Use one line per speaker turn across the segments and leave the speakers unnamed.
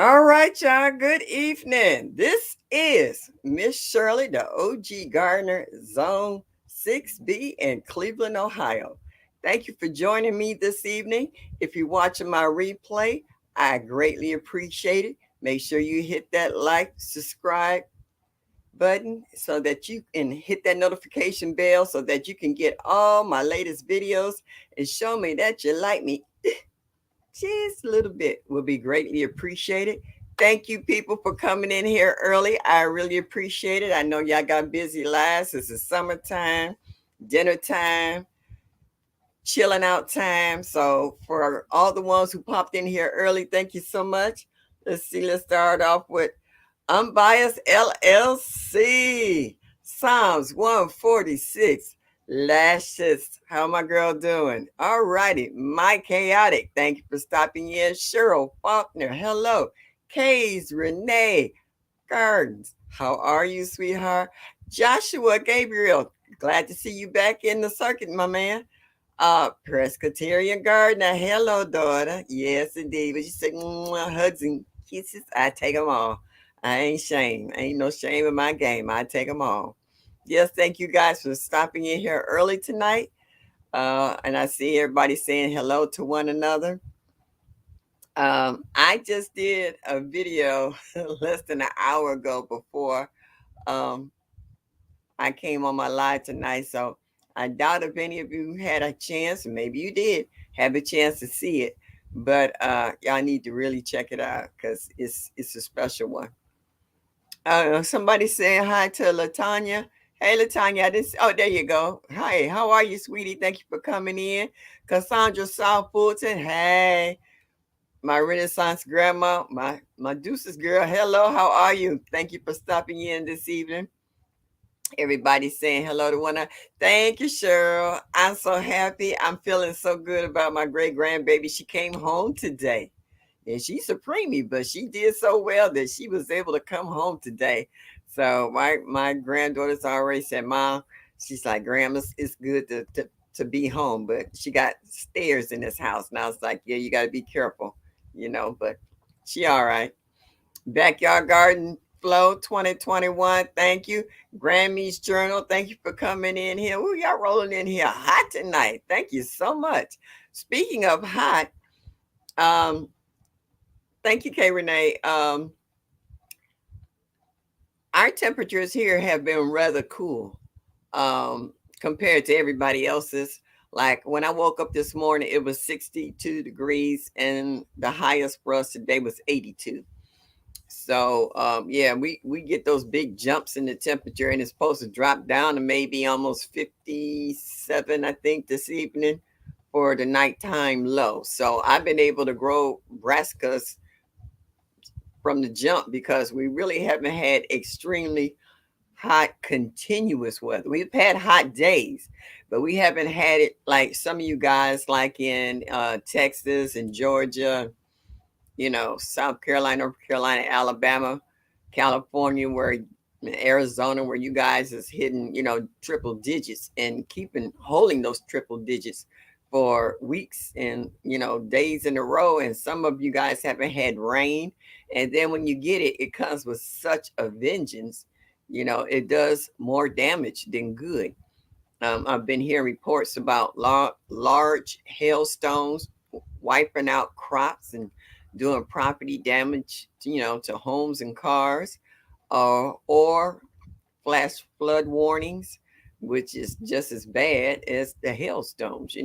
All right, y'all. Good evening. This is Miss Shirley, the OG Gardener, Zone 6B in Cleveland, Ohio. Thank you for joining me this evening. If you're watching my replay, I greatly appreciate it. Make sure you hit that like, subscribe button so that you can hit that notification bell so that you can get all my latest videos and show me that you like me just a little bit will be greatly appreciated. Thank you, people, for coming in here early. I really appreciate it. I know y'all got busy lives. This is summertime, dinner time, chilling out time. So, for all the ones who popped in here early, thank you so much. Let's see, let's start off with Unbiased LLC, Psalms 146. Lashes. How my girl doing? All righty. My Chaotic. Thank you for stopping in. Cheryl Faulkner. Hello. Kays Renee Gardens. How are you, sweetheart? Joshua Gabriel. Glad to see you back in the circuit, my man. Presbyterian Gardener. Hello, daughter. Yes, indeed. But you say hugs and kisses. I take them all. I ain't shame. Ain't no shame in my game. I take them all. Yes, thank you guys for stopping in here early tonight. And I see everybody saying hello to one another. I just did a video less than an hour ago before um, I came on my live tonight. So I doubt if any of you had a chance, maybe you did have a chance to see it, but y'all need to really check it out because it's a special one. Somebody saying hi to Latanya. Hey, Latanya, I didn't. Oh, there you go. Hi, how are you, sweetie? Thank you for coming in. Cassandra South Fulton. Hey, my Renaissance grandma, my Deuces girl. Hello, how are you? Thank you for stopping in this evening. Everybody saying hello to one another. Thank you, Cheryl. I'm so happy. I'm feeling so good about my great grandbaby. She came home today. And she's a preemie, but she did so well that she was able to come home today. So my granddaughter's already said, Mom, she's like, Grandma, it's good to be home, but she got stairs in this house. And I was like, yeah, you got to be careful, but she all right. Backyard Garden Flow 2021. Thank you. Grammy's Journal. Thank you for coming in here. Ooh, y'all rolling in here hot tonight. Thank you so much. Speaking of hot, um, thank you, Kay Renee. Our temperatures here have been rather cool compared to everybody else's. Like when I woke up this morning, it was 62 degrees, and the highest for us today was 82. So yeah, we get those big jumps in the temperature, and it's supposed to drop down to maybe almost 57, I think, this evening for the nighttime low. So I've been able to grow brassicas from the jump because we really haven't had extremely hot continuous weather. We've had hot days, but we haven't had it like some of you guys like in Texas and Georgia, South Carolina, North Carolina, Alabama, California, where Arizona, where you guys is hitting, triple digits and keeping holding those triple digits for weeks and days in a row. And some of you guys haven't had rain. And then when you get it, it comes with such a vengeance. It does more damage than good. I've been hearing reports about large hailstones wiping out crops and doing property damage, to homes and cars, or flash flood warnings, which is just as bad as the hailstones,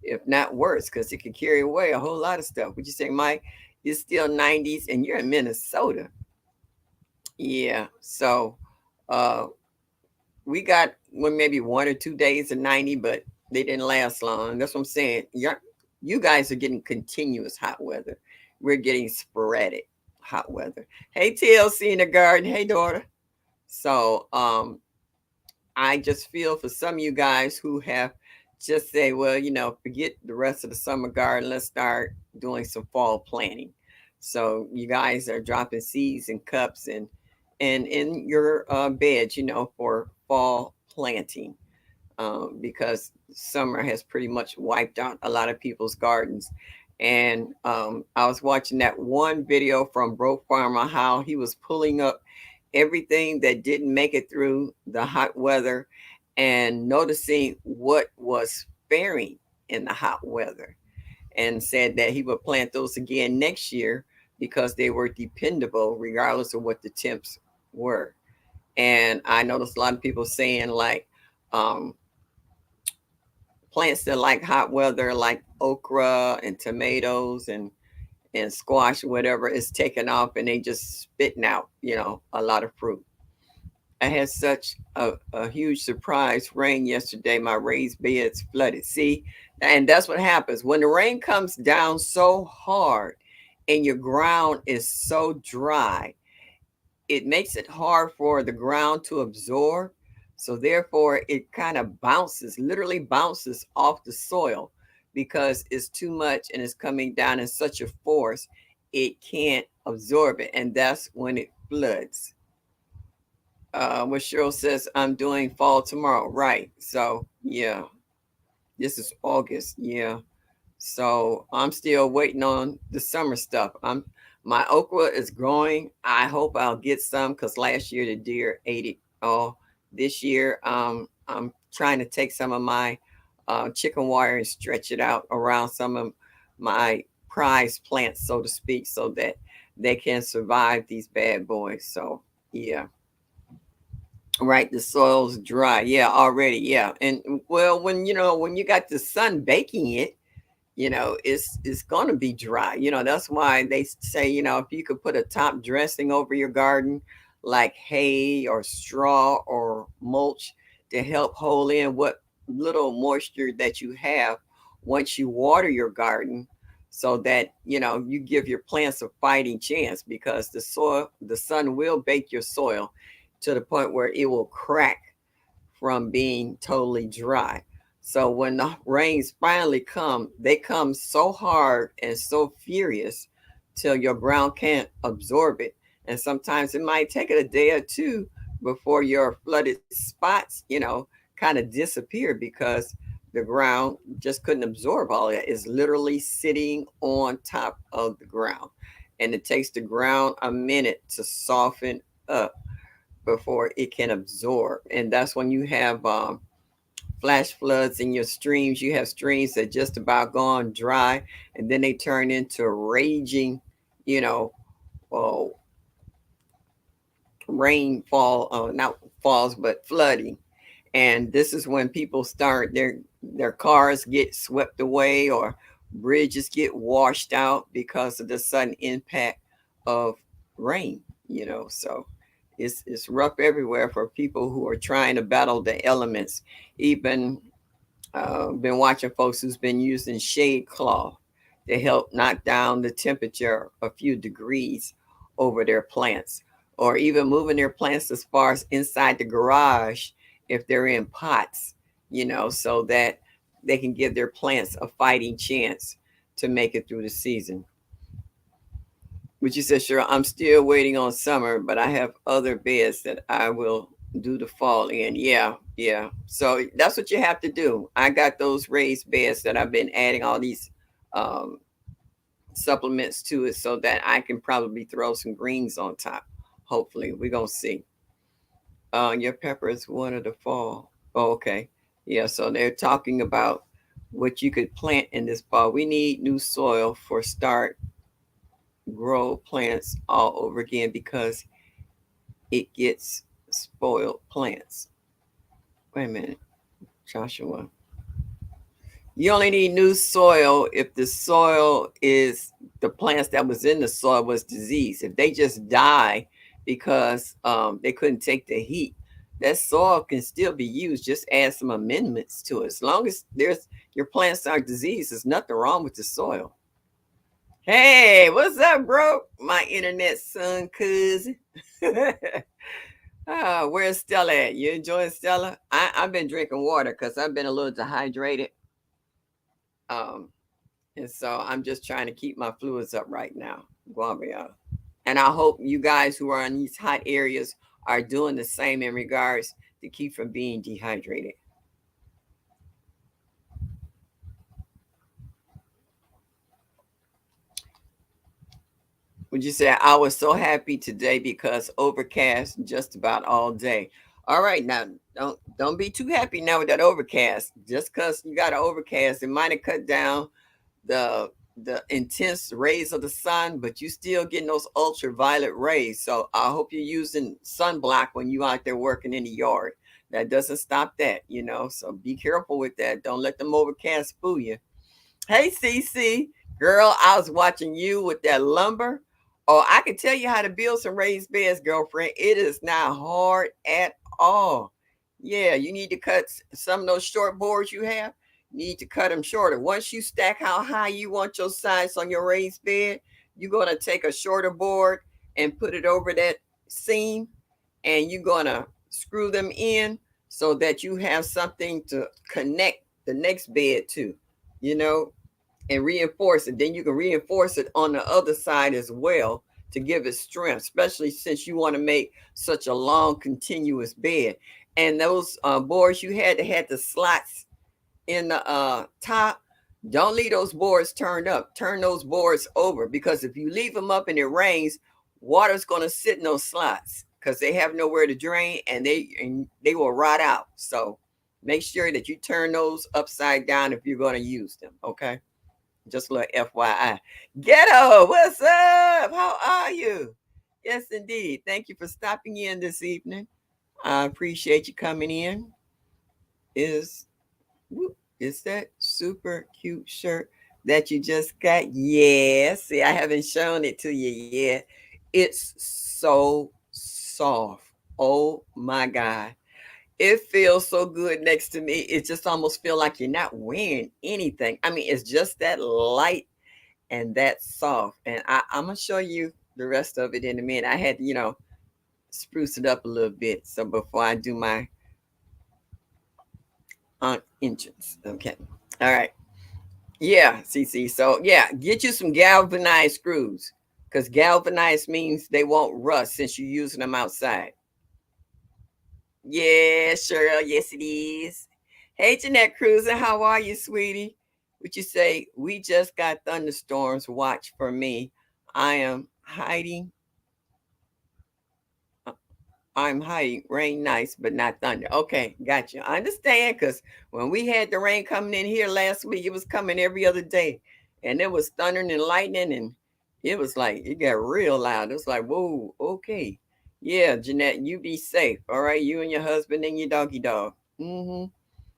if not worse, because it can carry away a whole lot of stuff. Would you say, Mike, it's still 90s and you're in Minnesota? Yeah. So uh, we got maybe 1 or 2 days of 90, but they didn't last long. That's what I'm saying. You guys are getting continuous hot weather. We're getting sporadic hot weather. Hey, TLC in the garden. Hey, daughter. So I just feel for some of you guys who have just say, well, forget the rest of the summer garden. Let's start doing some fall planting. So you guys are dropping seeds and cups and in your beds, for fall planting, because summer has pretty much wiped out a lot of people's gardens. And I was watching that one video from Bro Farmer, how he was pulling up everything that didn't make it through the hot weather and noticing what was faring in the hot weather, and said that he would plant those again next year because they were dependable regardless of what the temps were. And I noticed a lot of people saying like um, plants that like hot weather, like okra and tomatoes and squash, whatever, is taking off and they just spitting out, a lot of fruit. I had such a huge surprise rain yesterday. My raised beds flooded. See, and that's what happens when the rain comes down so hard and your ground is so dry. It makes it hard for the ground to absorb. So therefore, it kind of bounces, literally bounces off the soil because it's too much and it's coming down in such a force, it can't absorb it. And that's when it floods. What Cheryl says, I'm doing fall tomorrow. Right. So, yeah, this is August. Yeah. So I'm still waiting on the summer stuff. My okra is growing. I hope I'll get some because last year the deer ate it all. This year, I'm trying to take some of my chicken wire and stretch it out around some of my prize plants, so to speak, so that they can survive these bad boys. So yeah. Right, the soil's dry. Yeah, already. Yeah. And well, when you got the sun baking it, it's going to be dry. That's why they say, if you could put a top dressing over your garden, like hay or straw or mulch, to help hold in what little moisture that you have once you water your garden, so that you give your plants a fighting chance, because the sun will bake your soil to the point where it will crack from being totally dry. So when the rains finally come, they come so hard and so furious till your ground can't absorb it. And sometimes it might take it a day or two before your flooded spots, kind of disappear, because the ground just couldn't absorb all that. It's literally sitting on top of the ground. And it takes the ground a minute to soften up before it can absorb. And that's when you have flash floods in your streams. You have streams that just about gone dry, and then they turn into raging, you know, uh, rainfall, not falls, but flooding. And this is when people start their cars get swept away, or bridges get washed out because of the sudden impact of rain. So it's rough everywhere for people who are trying to battle the elements. Even been watching folks who's been using shade cloth to help knock down the temperature a few degrees over their plants, or even moving their plants as far as inside the garage if they're in pots, so that they can give their plants a fighting chance to make it through the season. But you said, sure, I'm still waiting on summer, but I have other beds that I will do the fall in. Yeah, yeah. So that's what you have to do. I got those raised beds that I've been adding all these um, supplements to it, so that I can probably throw some greens on top. Hopefully, we're gonna see. Your peppers wanted to fall. Oh, okay. Yeah. So they're talking about what you could plant in this fall. We need new soil for start grow plants all over again, because it gets spoiled plants. Wait a minute, Joshua. You only need new soil if the soil is the plants that was in the soil was diseased. If they just die because they couldn't take the heat, that soil can still be used. Just add some amendments to it. As long as there's your plants aren't diseased, there's nothing wrong with the soil. Hey, what's up, bro? My internet son cousin. Where's Stella at? You enjoying Stella? I've been drinking water because I've been a little dehydrated. Um, and so I'm just trying to keep my fluids up right now. Guavia. And I hope you guys who are in these hot areas are doing the same in regards to keep from being dehydrated. Would you say I was so happy today because overcast just about all day? All right, now don't be too happy now with that overcast. Just because you got an overcast, it might have cut down the the intense rays of the sun, but you still getting those ultraviolet rays. So I hope you're using sunblock when you out there working in the yard. That doesn't stop that. So be careful with that. Don't let them overcast fool you. Hey, CC, girl, I was watching you with that lumber. Oh, I can tell you how to build some raised beds, girlfriend. It is not hard at all. Yeah, you need to cut some of those short boards you have. You need to cut them shorter. Once you stack how high you want your sides on your raised bed, you're going to take a shorter board and put it over that seam, and you're going to screw them in so that you have something to connect the next bed to. You know, and reinforce it. Then you can reinforce it on the other side as well to give it strength, especially since you want to make such a long, continuous bed. And those boards you had that had the slots in the top, don't leave those boards turned up. Turn those boards over because if you leave them up and it rains, water's going to sit in those slots because they have nowhere to drain and they will rot out. So make sure that you turn those upside down if you're going to use them. Okay. Just a little FYI. Ghetto, what's up? How are you? Yes, indeed. Thank you for stopping in this evening. I appreciate you coming in. Is is that super cute shirt that you just got? Yes. See, I haven't shown it to you yet. It's so soft. Oh my God. It feels so good next to me. It just almost feel like you're not wearing anything. I mean, it's just that light and that's soft. And I'm gonna show you the rest of it in a minute. I had to, spruce it up a little bit. So before I do my entrance, okay. All right. Yeah, CC. So yeah, get you some galvanized screws, because galvanized means they won't rust since you're using them outside. Yeah, sure. Yes, it is. Hey, Jeanette Cruiser, how are you, sweetie? Would you say we just got thunderstorms? Watch for me. I am hiding. uh, I'm hiding. Rain nice, but not thunder. Okay, got you. I understand because when we had the rain coming in here last week, it was coming every other day, and it was thundering and lightning, and it was like it got real loud. It was like, whoa, okay, yeah, Jeanette, you be safe, all right? You and your husband and your doggy dog. Mm-hmm.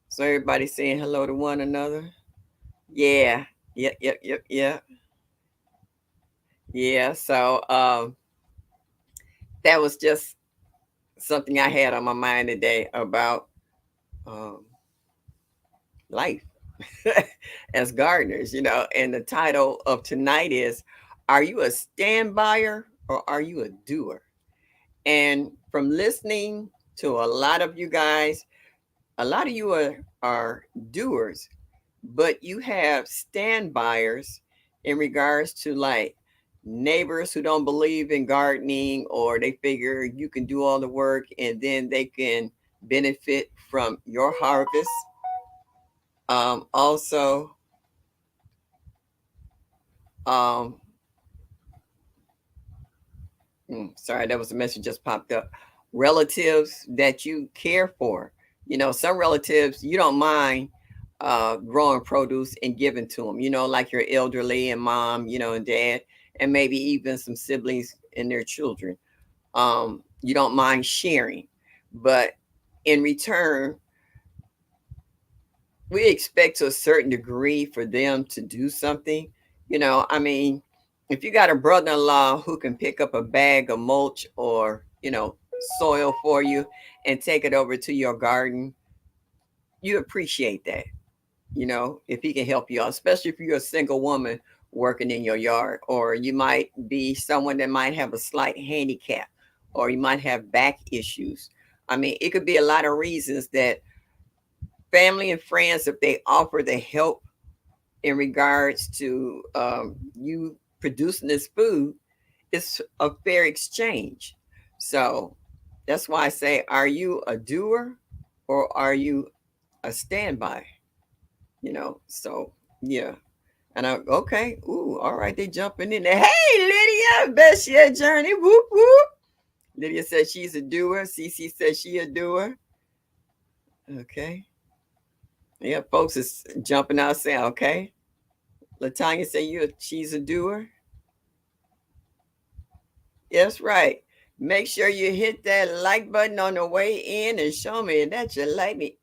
So everybody saying hello to one another. Yeah. Yep. Yep. Yep. Yep. Yeah. So that was just something I had on my mind today about um, life as gardeners. And the title of tonight is, "Are you a stand-byer or are you a doer?" And from listening to a lot of you guys, a lot of you are doers, but you have stand buyers in regards to like neighbors who don't believe in gardening, or they figure you can do all the work and then they can benefit from your harvest. Also, um, sorry, that was a message just popped up. Relatives that you care for. Some relatives you don't mind growing produce and giving to them. Like your elderly and mom, and dad, and maybe even some siblings and their children. You don't mind sharing, but in return, we expect to a certain degree for them to do something. I mean, if you got a brother-in-law who can pick up a bag of mulch or soil for you and take it over to your garden, you appreciate that. If he can help you out, especially if you're a single woman working in your yard, or you might be someone that might have a slight handicap, or you might have back issues. I mean, it could be a lot of reasons that family and friends, if they offer the help in regards to you producing this food, it's a fair exchange. So that's why I say, are you a doer or are you a standby? So yeah. And I okay, ooh, all right, they jumping in there. Hey, Lydia, best year journey. Whoop whoop. Lydia says she's a doer. Cece says she a doer. Okay. Yeah, folks is jumping out saying, okay. Latanya say she's a doer. Yes, right. Make sure you hit that like button on the way in and show me that you like me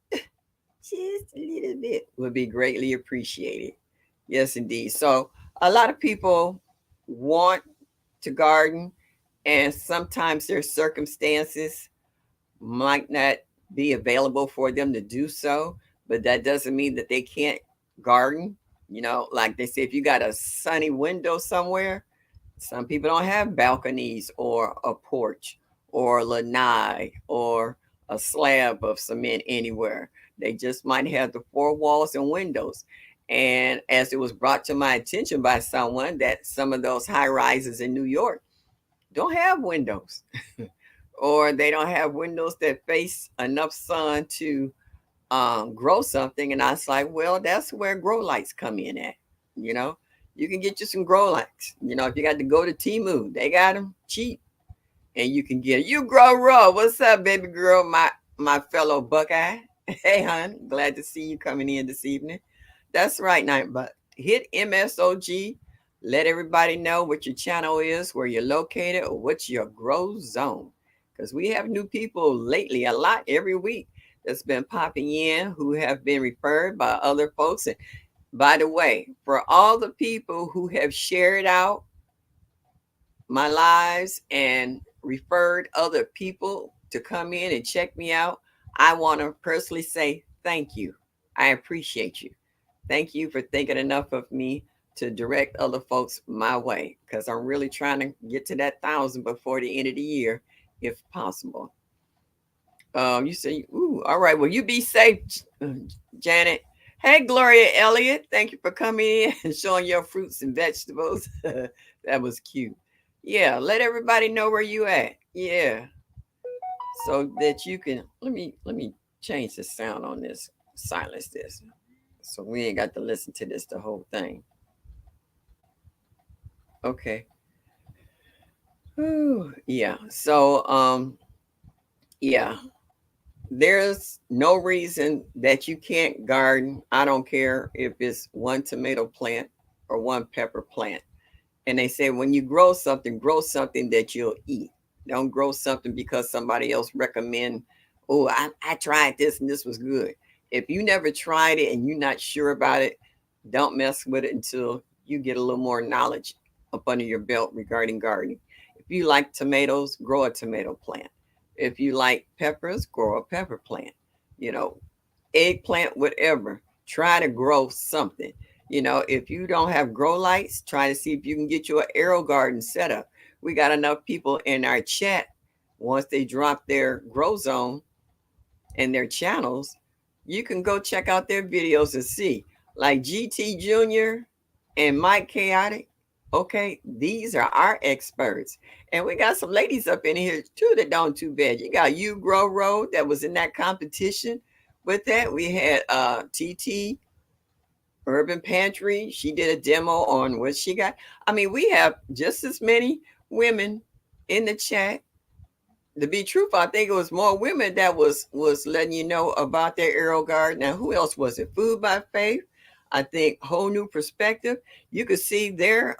just a little bit. Would be greatly appreciated. Yes, indeed. So a lot of people want to garden, and sometimes their circumstances might not be available for them to do so, but that doesn't mean that they can't garden. Like they say, if you got a sunny window somewhere, some people don't have balconies or a porch or lanai or a slab of cement anywhere. They just might have the four walls and windows. And as it was brought to my attention by someone that some of those high rises in New York don't have windows, or they don't have windows that face enough sun to grow something. And I was like, well, that's where grow lights come in at. You know, you can get you some grow lights. If you got to go to Timu, they got them cheap, and you can get you grow raw. What's up, baby girl? My fellow Buckeye. Hey, hon, glad to see you coming in this evening. That's right, night. But hit MSOG. Let everybody know what your channel is, where you're located, or what's your grow zone. Because we have new people lately, a lot every week that's been popping in who have been referred by other folks. And by the way, for all the people who have shared out my lives and referred other people to come in and check me out, I want to personally say thank you. I appreciate you. Thank you for thinking enough of me to direct other folks my way, because I'm really trying to get to that 1,000 before the end of the year, if possible. You say, ooh, all right. Well, you be safe, Janet. Hey, Gloria Elliott. Thank you for coming in and showing your fruits and vegetables. That was cute. Yeah, let everybody know where you at. Yeah, so that you can let me change the sound on this. Silence this, so we ain't got to listen to this the whole thing. Okay. Ooh, yeah. So yeah, there's no reason that you can't garden. I don't care if it's one tomato plant or one pepper plant. And they say when you grow something that you'll eat. Don't grow something because somebody else recommend. Oh, I tried this and this was good. If you never tried it and you're not sure about it, don't mess with it until you get a little more knowledge up under your belt regarding gardening. If you like tomatoes, grow a tomato plant. If you like peppers, grow a pepper plant. You know, eggplant, whatever. Try to grow something. If you don't have grow lights, try to see if you can get you an arrow garden set up. We got enough people in our chat. Once they drop their grow zone and their channels, you can go check out their videos and see. Like GT Jr. and Mike Chaotic. Okay, these are our experts. And we got some ladies up in here too that don't too bad. You got You Grow Road that was in that competition. With that, we had TT Urban Pantry. She did a demo on what she got. I mean, we have just as many women in the chat. To be truthful, I think it was more women that was letting you know about their arrow garden. Now, who else was it? Food by Faith. I think Whole New Perspective. You could see their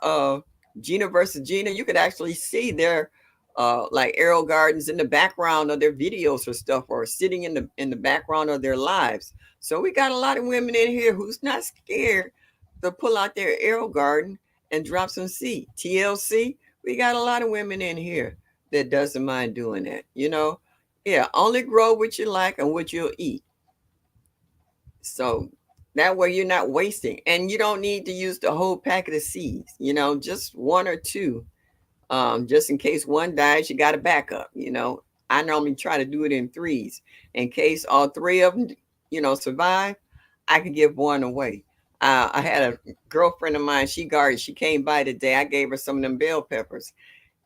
Gina versus Gina. You could actually see their like arrow gardens in the background of their videos or stuff, or sitting in the background of their lives. So we got a lot of women in here who's not scared to pull out their arrow garden and drop some seed. TLC, we got a lot of women in here that doesn't mind doing that. Yeah, only grow what you like and what you'll eat. So that way you're not wasting, and you don't need to use the whole packet of seeds. Just one or two, just in case one dies, you got a backup. I normally try to do it in threes in case all three of them, survive. I could give one away. I had a girlfriend of mine. She came by today. I gave her some of them bell peppers,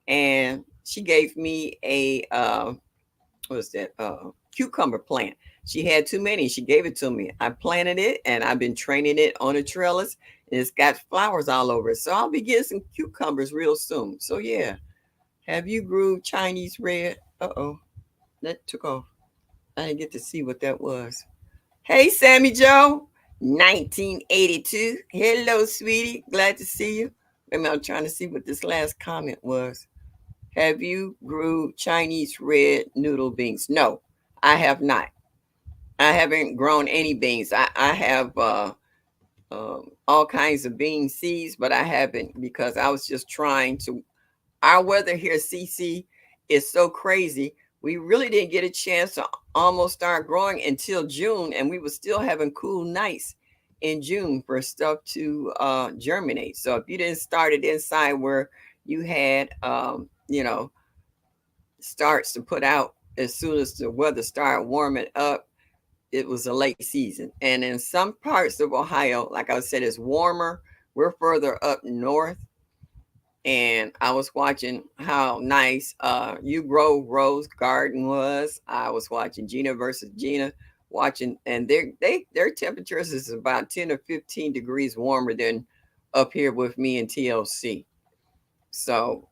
and she gave me a what was that cucumber plant. She had too many. She gave it to me. I planted it, and I've been training it on a trellis, It's got flowers all over it. So I'll be getting some cucumbers real soon. So yeah. Have you grew Chinese red? Uh-oh. That took off. I didn't get to see what that was. Hey, Sammy Joe, 1982. Hello, sweetie. Glad to see you. Wait a minute, I'm trying to see what this last comment was. Have you grew Chinese red noodle beans? No, I have not. I haven't grown any beans. I have all kinds of bean seeds, but I haven't because I was just trying to. Our weather here, CC, is so crazy. We really didn't get a chance to almost start growing until June, and we were still having cool nights in June for stuff to germinate. So if you didn't start it inside where you had, starts to put out as soon as the weather started warming up, it was a late season. And in some parts of Ohio, like I said, it's warmer. We're further up north, and I was watching how nice You Grow Rose Garden was. I was watching Gina versus Gina, watching, and their temperatures is about 10 or 15 degrees warmer than up here with me in TLC. So,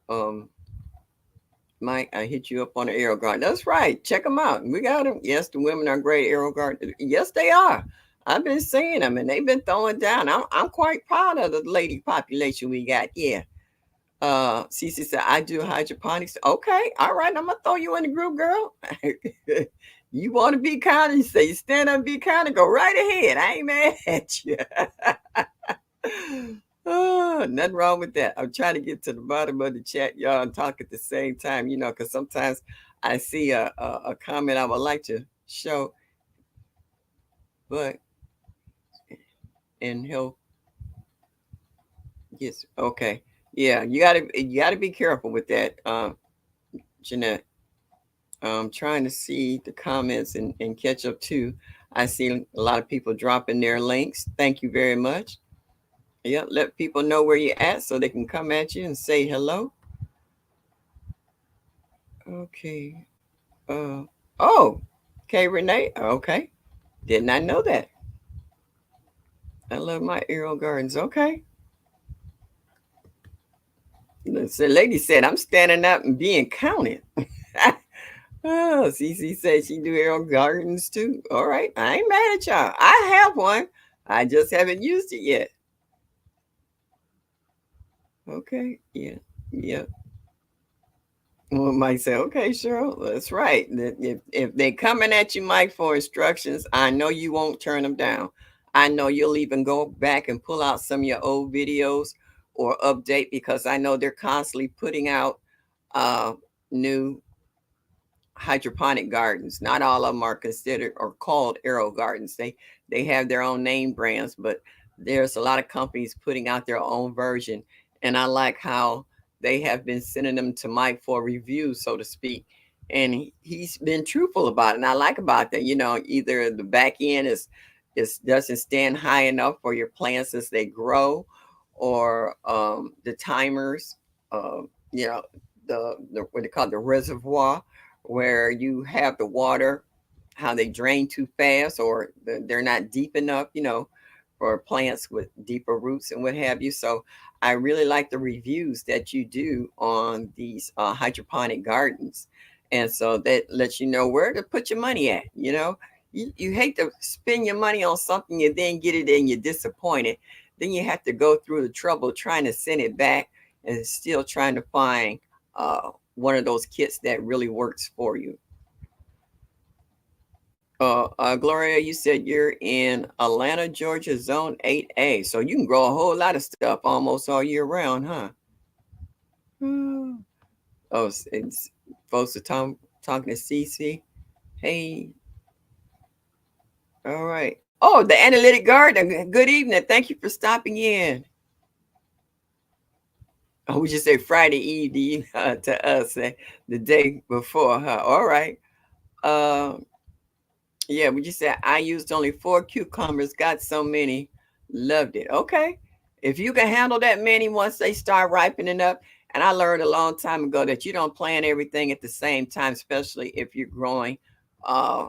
Mike, I hit you up on the Arrow Garden. That's right. Check them out. We got them. Yes, the women are great. Arrow Garden. Yes, they are. I've been seeing them, and they've been throwing down. I'm quite proud of the lady population we got. Yeah. Cece said, I do hydroponics. Okay, all right, I'm gonna throw you in the group, girl. You want to be kind? You say you stand up and be kind, go right ahead. I ain't mad at you. Oh, nothing wrong with that. I'm trying to get to the bottom of the chat, y'all, and talk at the same time, because sometimes I see a comment I would like to show, but and he'll yes, okay. Yeah, you gotta be careful with that, Jeanette. Trying to see the comments and catch up too. I see a lot of people dropping their links. Thank you very much. Yeah, let people know where you're at so they can come at you and say hello. Okay. Uh oh, okay, Renee. Okay. Did not know that. I love my Aero Gardens. Okay. The lady said I'm standing up and being counted. Oh, Cece said she do Aero Gardens too. All right. I ain't mad at y'all. I have one. I just haven't used it yet. Okay. Yeah. Yeah. Well, Mike said, okay, Cheryl, that's right. If they're coming at you, Mike, for instructions, I know you won't turn them down. I know you'll even go back and pull out some of your old videos or update because I know they're constantly putting out uh, new hydroponic gardens. Not all of them are considered or called Aero Gardens. They have their own name brands, but there's a lot of companies putting out their own version. And I like how they have been sending them to Mike for review, so to speak. And he's been truthful about it. And I like about that. Either the back end is doesn't stand high enough for your plants as they grow, or the timers, uh, you know, the what they call the reservoir where you have the water, how they drain too fast or they're not deep enough, for plants with deeper roots and what have you. So I really like the reviews that you do on these hydroponic gardens. And so that lets you know where to put your money at. You hate to spend your money on something and then get it and you're disappointed. Then you have to go through the trouble trying to send it back and still trying to find one of those kits that really works for you. Gloria, you said you're in Atlanta, Georgia, Zone 8A. So you can grow a whole lot of stuff almost all year round, huh? Hmm. Oh, it's folks are talking to CC. Hey, all right. Oh, the analytic garden. Good evening. Thank you for stopping in. Oh, we just say Friday evening to us, the day before, huh? All right. Um, Yeah, we just said I used only 4 cucumbers, got so many, loved it. Okay. If you can handle that many once they start ripening up, and I learned a long time ago that you don't plant everything at the same time, especially if you're growing uh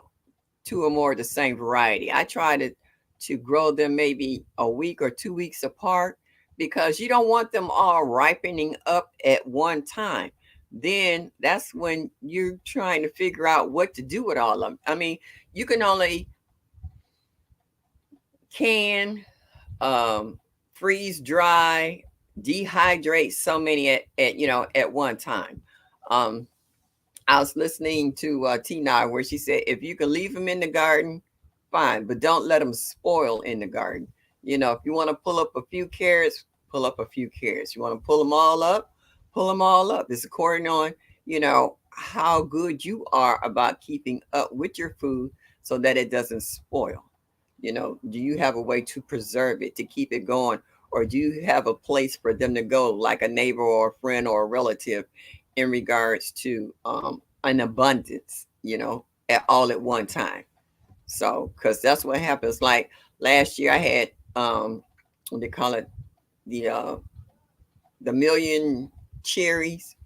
two or more of the same variety. I tried it to grow them maybe a week or 2 weeks apart, because you don't want them all ripening up at one time. Then that's when you're trying to figure out what to do with all of them. I mean, you can only can, um, freeze dry, dehydrate so many at one time. Um, I was listening to Tina where she said if you can leave them in the garden, fine, but don't let them spoil in the garden. If you want to pull up a few carrots, pull up a few carrots. You want to pull them all up. It's according on how good you are about keeping up with your food so that it doesn't spoil. Do you have a way to preserve it, to keep it going, or do you have a place for them to go, like a neighbor or a friend or a relative, in regards to an abundance, at all at one time? So, because that's what happens. Like last year, I had what they call it, the million cherries,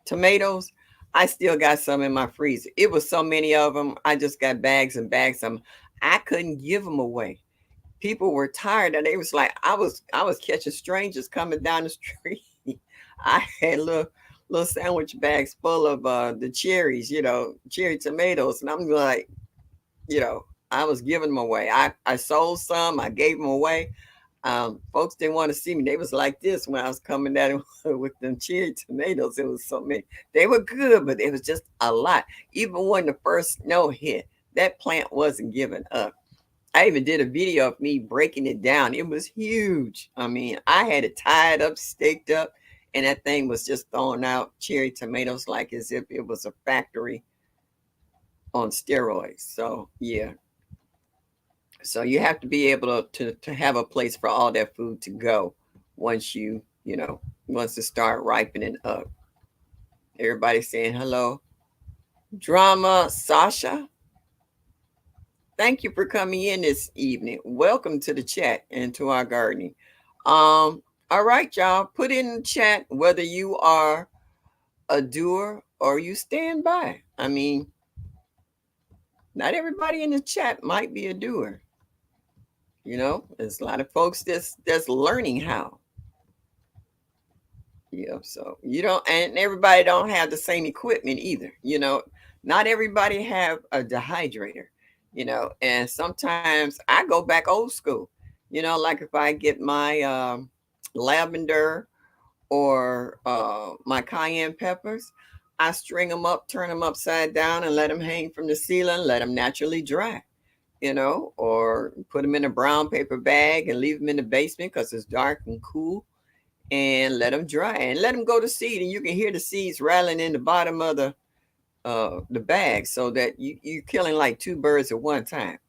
tomatoes. I still got some in my freezer. It was so many of them. I just got bags and bags of them. I couldn't give them away. People were tired, and they was like, I was catching strangers coming down the street. I had little sandwich bags full of the cherries, cherry tomatoes, and I'm like, you know, I was giving them away. I sold some, I gave them away. Folks didn't want to see me. They was like this when I was coming down with them cherry tomatoes. It was so many. They were good, but it was just a lot. Even when the first snow hit, that plant wasn't giving up. I even did a video of me breaking it down. It was huge. I mean, I had it tied up, staked up, and that thing was just throwing out cherry tomatoes like as if it was a factory on steroids. So yeah. So you have to be able to have a place for all that food to go once once it start ripening up. Everybody saying hello. Drama Sasha, thank you for coming in this evening. Welcome to the chat and to our gardening. All right, y'all. Put in the chat whether you are a doer or you stand by. I mean, not everybody in the chat might be a doer. There's a lot of folks that's learning how. So you don't, and everybody don't have the same equipment either. Not everybody have a dehydrator. And sometimes I go back old school. Like if I get my lavender or my cayenne peppers, I string them up, turn them upside down, and let them hang from the ceiling. Let them naturally dry. Or put them in a brown paper bag and leave them in the basement because it's dark and cool, and let them dry and let them go to seed. And you can hear the seeds rattling in the bottom of the bag, so that you're killing like two birds at one time.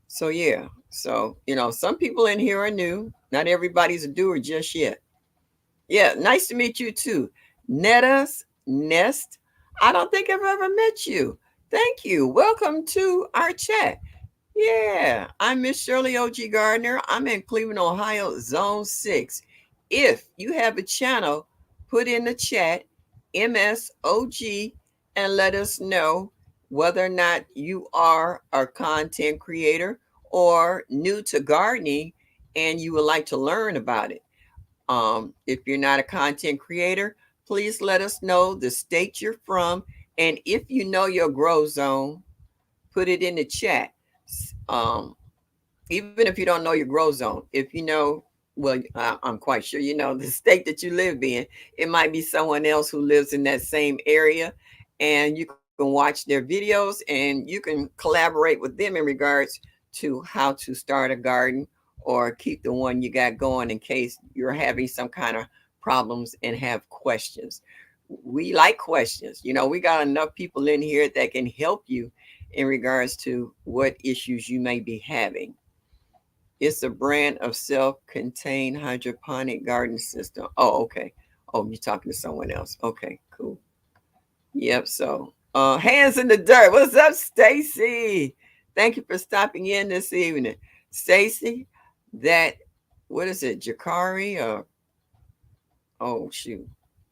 So yeah, so some people in here are new. Not everybody's a doer just yet. Yeah, nice to meet you too. Netta's Nest. I don't think I've ever met you. Thank you. Welcome to our chat. Yeah, I'm Miss Shirley O.G. Gardner. I'm in Cleveland, Ohio, Zone 6. If you have a channel, put in the chat MSOG and let us know whether or not you are a content creator or new to gardening and you would like to learn about it. If you're not a content creator, please let us know the state you're from. And if you know your grow zone, put it in the chat. Um, Even if you don't know your grow zone, if you know, well, I'm quite sure you know the state that you live in. It might be someone else who lives in that same area, and you can watch their videos and you can collaborate with them in regards to how to start a garden or keep the one you got going in case you're having some kind of problems and have questions. We like questions. We got enough people in here that can help you in regards to what issues you may be having. It's a brand of self-contained hydroponic garden system. Oh, okay. Oh, you're talking to someone else. Okay, cool. Yep. So, hands in the dirt. What's up, Stacy? Thank you for stopping in this evening, Stacy. That what is it, Jakari? Or oh shoot,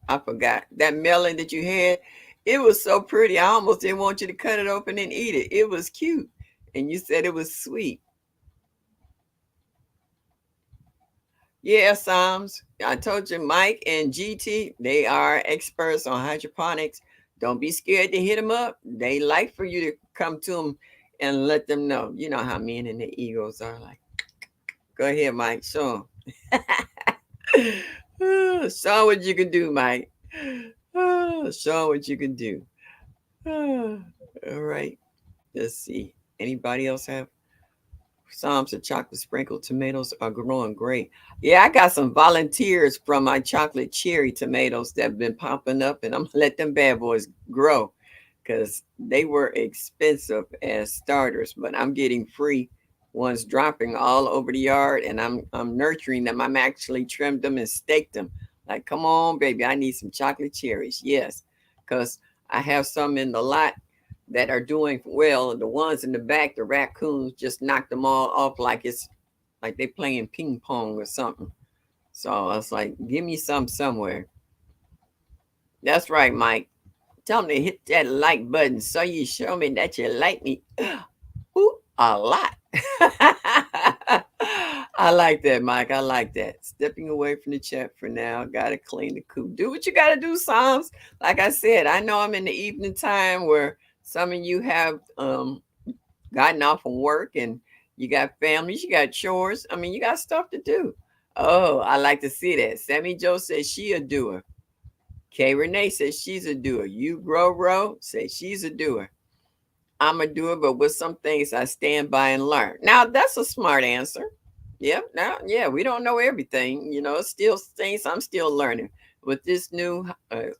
I forgot that melon that you had. It was so pretty. I almost didn't want you to cut it open and eat it. It was cute, and you said it was sweet. Yeah, Psalms. I told you, Mike and GT, they are experts on hydroponics. Don't be scared to hit them up. They like for you to come to them and let them know. You know how men and the egos are like. Go ahead, Mike. Show 'em. Show what you can do, Mike. Show what you can do. All right. Let's see. Anybody else have Psalms of chocolate sprinkled tomatoes are growing great. Yeah, I got some volunteers from my chocolate cherry tomatoes that have been popping up, and I'm gonna let them bad boys grow because they were expensive as starters, but I'm getting free ones dropping all over the yard, and I'm nurturing them. I'm actually trimmed them and staked them. Like, come on, baby, I need some chocolate cherries. Yes, because I have some in the lot that are doing well, and the ones in the back, the raccoons just knocked them all off like it's like they playing ping pong or something. So I was like, give me some somewhere. That's right, Mike. Tell me to hit that like button so you show me that you like me. Ooh, a lot. I like that, Mike. I like that. Stepping away from the chat for now. Gotta clean the coop. Do what you gotta do, Psalms. Like I said, I know I'm in the evening time where some of you have gotten off from work and you got families, you got chores. I mean, you got stuff to do. Oh, I like to see that. Sammy Joe says she a doer. Kay Renee says she's a doer. You Ro say she's a doer. I'm a doer, but with some things I stand by and learn. Now that's a smart answer. Yep. Now, yeah, we don't know everything. You know, still things I'm still learning. With this new,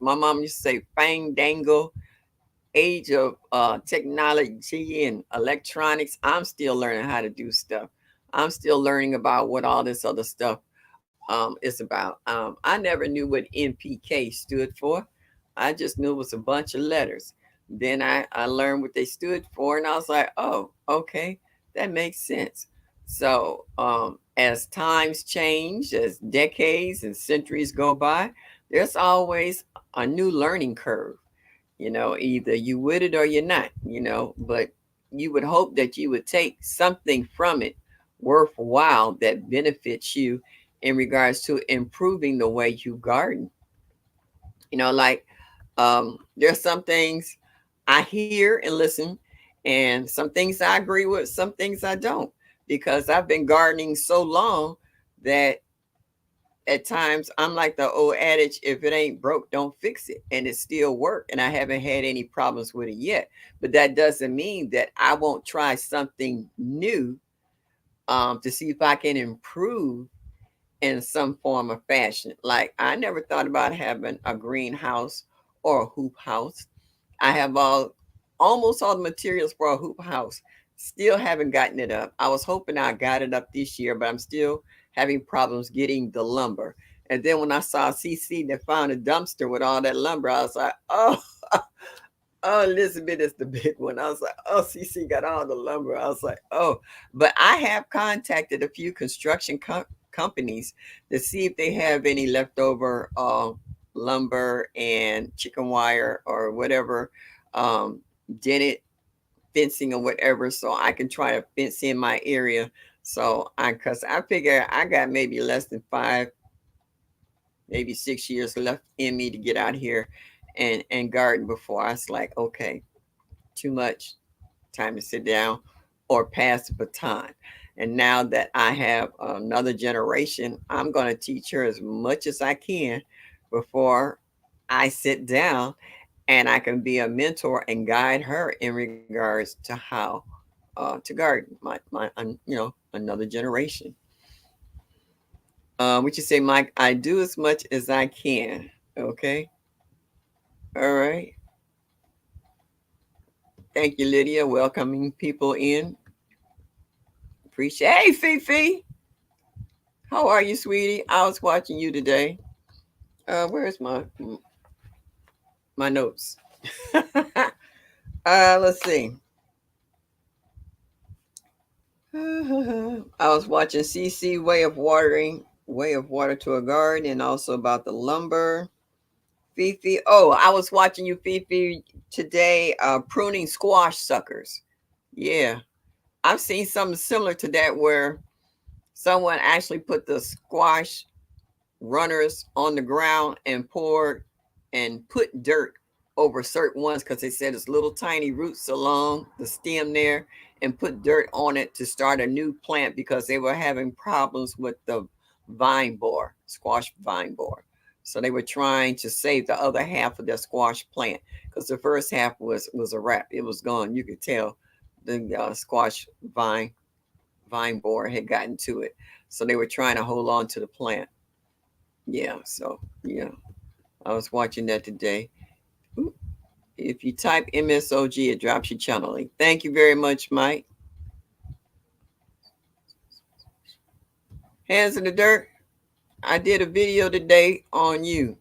my mom used to say, "Fang dangle." Age of technology and electronics, I'm still learning how to do stuff. I'm still learning about what all this other stuff is about. I never knew what NPK stood for. I just knew it was a bunch of letters. Then I learned what they stood for, and I was like, oh, okay, that makes sense. So as times change, as decades and centuries go by, there's always a new learning curve. You know, either you with it or you're not, you know, but you would hope that you would take something from it worthwhile that benefits you in regards to improving the way you garden. You know, like there's some things I hear and listen, and some things I agree with, some things I don't, because I've been gardening so long that at times I'm like the old adage, if it ain't broke, don't fix it. And it still work. And I haven't had any problems with it yet. But that doesn't mean that I won't try something new to see if I can improve in some form or fashion. Like I never thought about having a greenhouse or a hoop house. I have almost all the materials for a hoop house. Still haven't gotten it up. I was hoping I got it up this year, but I'm still having problems getting the lumber. And then when I saw CC that found a dumpster with all that lumber, I was like, oh, oh, Elizabeth is the big one. I was like, oh, CC got all the lumber. I was like, oh, but I have contacted a few construction companies to see if they have any leftover lumber and chicken wire or whatever, dented fencing or whatever, so I can try to fence in my area. So cause I figure I got maybe less than 5, maybe 6 years left in me to get out here and garden before I was like, okay, too much time to sit down or pass the baton. And now that I have another generation, I'm going to teach her as much as I can before I sit down, and I can be a mentor and guide her in regards to how to garden another generation. What you say, Mike? I do as much as I can. Okay. All right. Thank you, Lydia. Welcoming people in. Appreciate. Hey, Fifi. How are you, sweetie? I was watching you today. Where's my notes? Let's see. I was watching CC way of water to a garden, and also about the lumber. Fifi. Oh, I was watching you, Fifi, today. Pruning squash suckers. Yeah, I've seen something similar to that where Someone actually put the squash runners on the ground and poured and put dirt over certain ones because they said it's little tiny roots along the stem there, and put dirt on it to start a new plant because they were having problems with the vine borer, squash vine borer. So they were trying to save the other half of their squash plant because the first half was a wrap. It was gone. You could tell the squash vine borer had gotten to it. So they were trying to hold on to the plant. Yeah, so yeah, I was watching that today. Ooh, if you type MSOG, it drops your channel link. Thank you very much, Mike. Hands in the dirt. I did a video today on you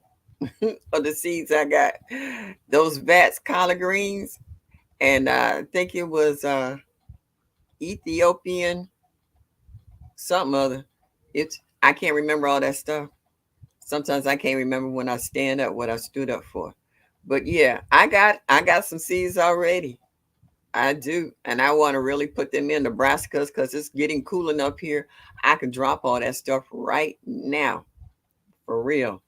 of the seeds I got. Those vats, collard greens, and I think it was Ethiopian something other. It's I can't remember all that stuff. Sometimes I can't remember when I stand up what I stood up for. But yeah, I got some seeds already. I do. And I want to really put them in Nebraska because it's getting cool enough here. I can drop all that stuff right now. For real.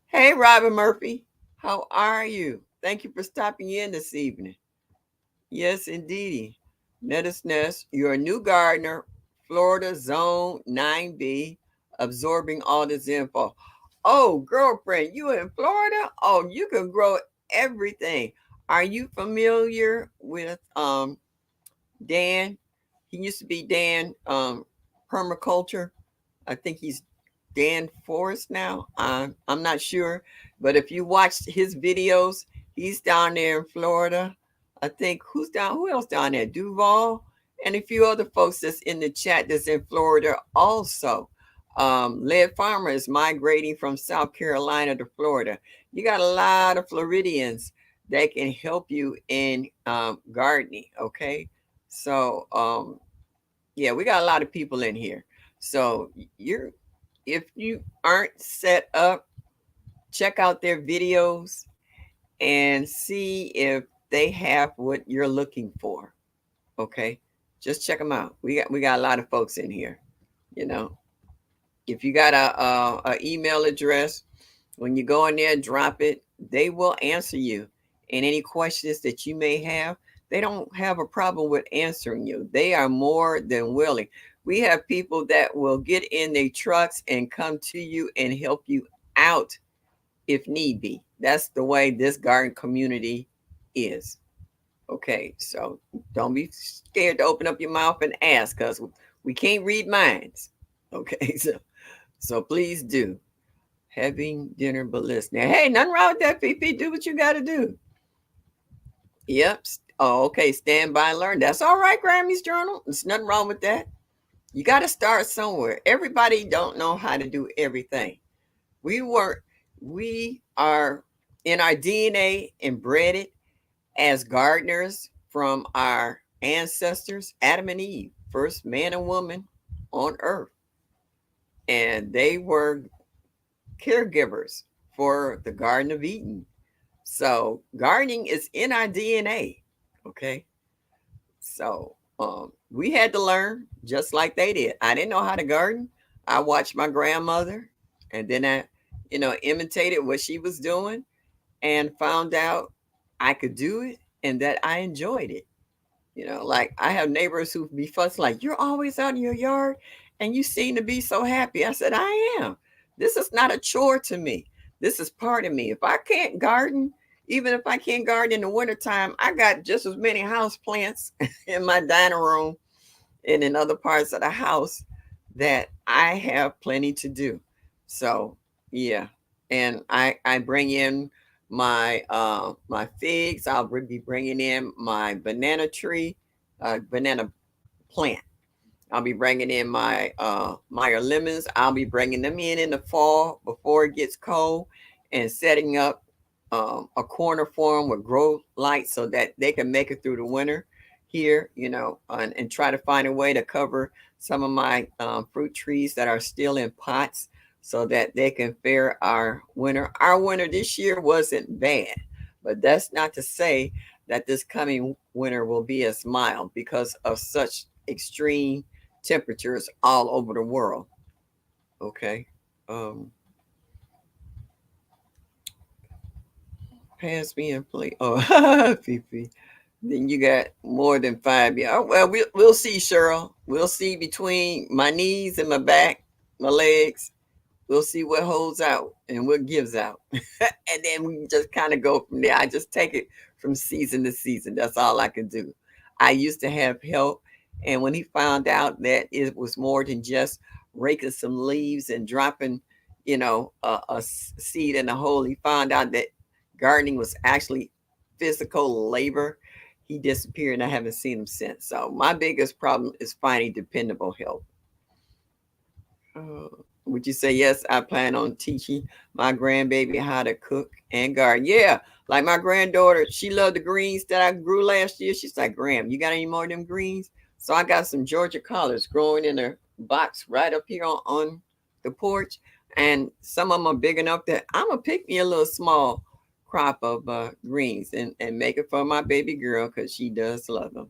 Hey, Robin Murphy. How are you? Thank you for stopping in this evening. Yes, indeedy. Nettis Nest, you're a new gardener, Florida Zone 9B, absorbing all this info. Oh, girlfriend, you in Florida? Oh, you can grow everything. Are you familiar with Dan? He used to be Dan Permaculture. I think he's Dan Forrest now. I'm not sure, but if you watched his videos, he's down there in Florida. I think who's down? Who else down there? Duval and a few other folks that's in the chat that's in Florida also. Lead Farmer is migrating from South Carolina to Florida. You got a lot of Floridians that can help you in gardening. Okay, so yeah, we got a lot of people in here. So you're if you aren't set up, check out their videos and see if they have what you're looking for. Okay, just check them out. We got a lot of folks in here. You know, if you got a email address, when you go in there, drop it. They will answer you. And any questions that you may have, they don't have a problem with answering you. They are more than willing. We have people that will get in their trucks and come to you and help you out if need be. That's the way this garden community is. Okay, so don't be scared to open up your mouth and ask because we can't read minds. Okay, so please do. Having dinner but listening. Hey, nothing wrong with that, PP. Do what you got to do. Yep. Oh, okay. Stand by and learn. That's all right, Grammy's Journal. There's nothing wrong with that. You got to start somewhere. Everybody don't know how to do everything. We are in our DNA embedded as gardeners from our ancestors, Adam and Eve, first man and woman on earth. And they were caregivers for the Garden of Eden. So gardening is in our DNA. Okay. So we had to learn just like they did. I didn't know how to garden. I watched my grandmother and then I, imitated what she was doing and found out I could do it and that I enjoyed it. Like I have neighbors who be fussing like, you're always out in your yard and you seem to be so happy. I said, I am. This is not a chore to me. This is part of me. If I can't garden, even if I can't garden in the wintertime, I got just as many house plants in my dining room and in other parts of the house that I have plenty to do. So yeah. And I bring in my figs. I'll be bringing in my banana tree, banana plant. I'll be bringing in my Meyer lemons. I'll be bringing them in the fall before it gets cold and setting up a corner for them with grow lights so that they can make it through the winter here, and try to find a way to cover some of my fruit trees that are still in pots so that they can fare our winter. Our winter this year wasn't bad, but that's not to say that this coming winter will be as mild because of such extreme temperatures all over the world. Okay. Um, Pass me and play. Oh, Fifi. Then you got more than 5 years. Oh, well, we'll see, Cheryl. We'll see between my knees and my back, my legs. We'll see what holds out and what gives out. And then we just kind of go from there. I just take it from season to season. That's all I can do. I used to have help. And when he found out that it was more than just raking some leaves and dropping, a seed in the hole, he found out that gardening was actually physical labor. He disappeared and I haven't seen him since. So my biggest problem is finding dependable help. Uh, would you say yes? I plan on teaching my grandbaby how to cook and garden. Yeah, like my granddaughter, she loved the greens that I grew last year. She's like, Graham, you got any more of them greens? So I got some Georgia collards growing in a box right up here on the porch, and some of them are big enough that I'm gonna pick me a little small crop of greens and make it for my baby girl because she does love them.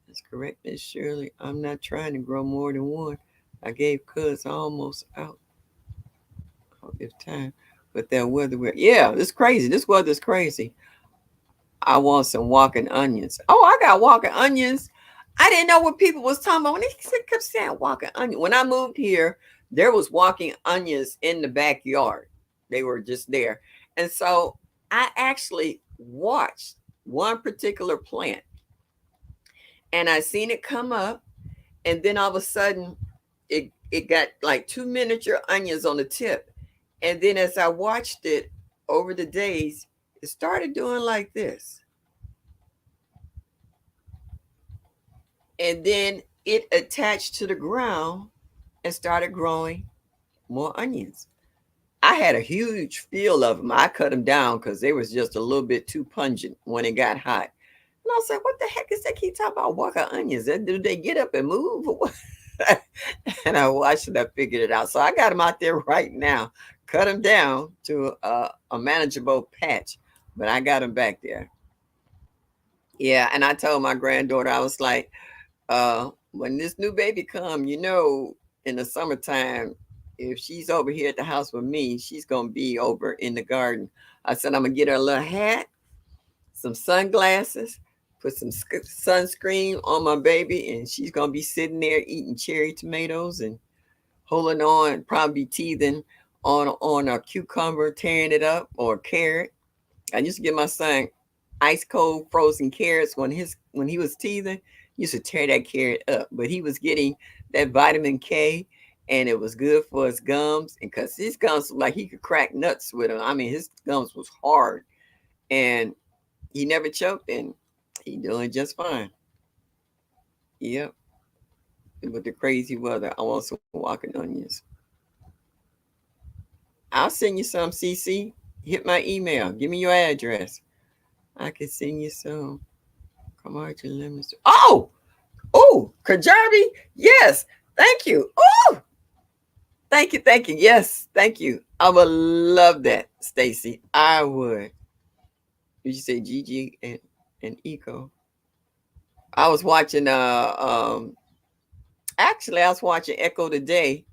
That's correct, Miss Shirley. I'm not trying to grow more than one. I gave cuz almost out of time. But that weather, yeah, it's crazy. This weather's crazy. I want some walking onions. Oh, I got walking onions. I didn't know what people was talking about when they kept saying walking onion. When I moved here, there was walking onions in the backyard. They were just there. And so I actually watched one particular plant and I seen it come up, and then all of a sudden it got like two miniature onions on the tip, and then as I watched it over the days, it started doing like this, and then it attached to the ground and started growing more onions. I had a huge field of them. I cut them down because they was just a little bit too pungent when it got hot. And I was like, what the heck is that keep talking about walking onions? Do they get up and move or what? And I watched it, I figured it out. So I got them out there right now, cut them down to a manageable patch, but I got them back there. Yeah, and I told my granddaughter, I was like, when this new baby come, in the summertime, if she's over here at the house with me, she's gonna be over in the garden. I said I'm gonna get her a little hat, some sunglasses, put some sunscreen on my baby, and she's gonna be sitting there eating cherry tomatoes and holding on, probably teething on a cucumber, tearing it up, or a carrot. I used to give my son ice cold frozen carrots when he was teething. He used to tear that carrot up, but he was getting that vitamin K, and it was good for his gums. And because his gums, like he could crack nuts with them. I mean, his gums was hard, and he never choked, and he doing just fine. Yep. With the crazy weather, I want some walking onions. I'll send you some, CC. Hit my email. Give me your address. I can send you some. Come on to lemons. Oh, Kajabi. Yes. Thank you. Oh, thank you. Thank you. Yes. Thank you. I would love that, Stacy. I would. Did you say Gigi and Eco? I was watching actually I was watching Echo today.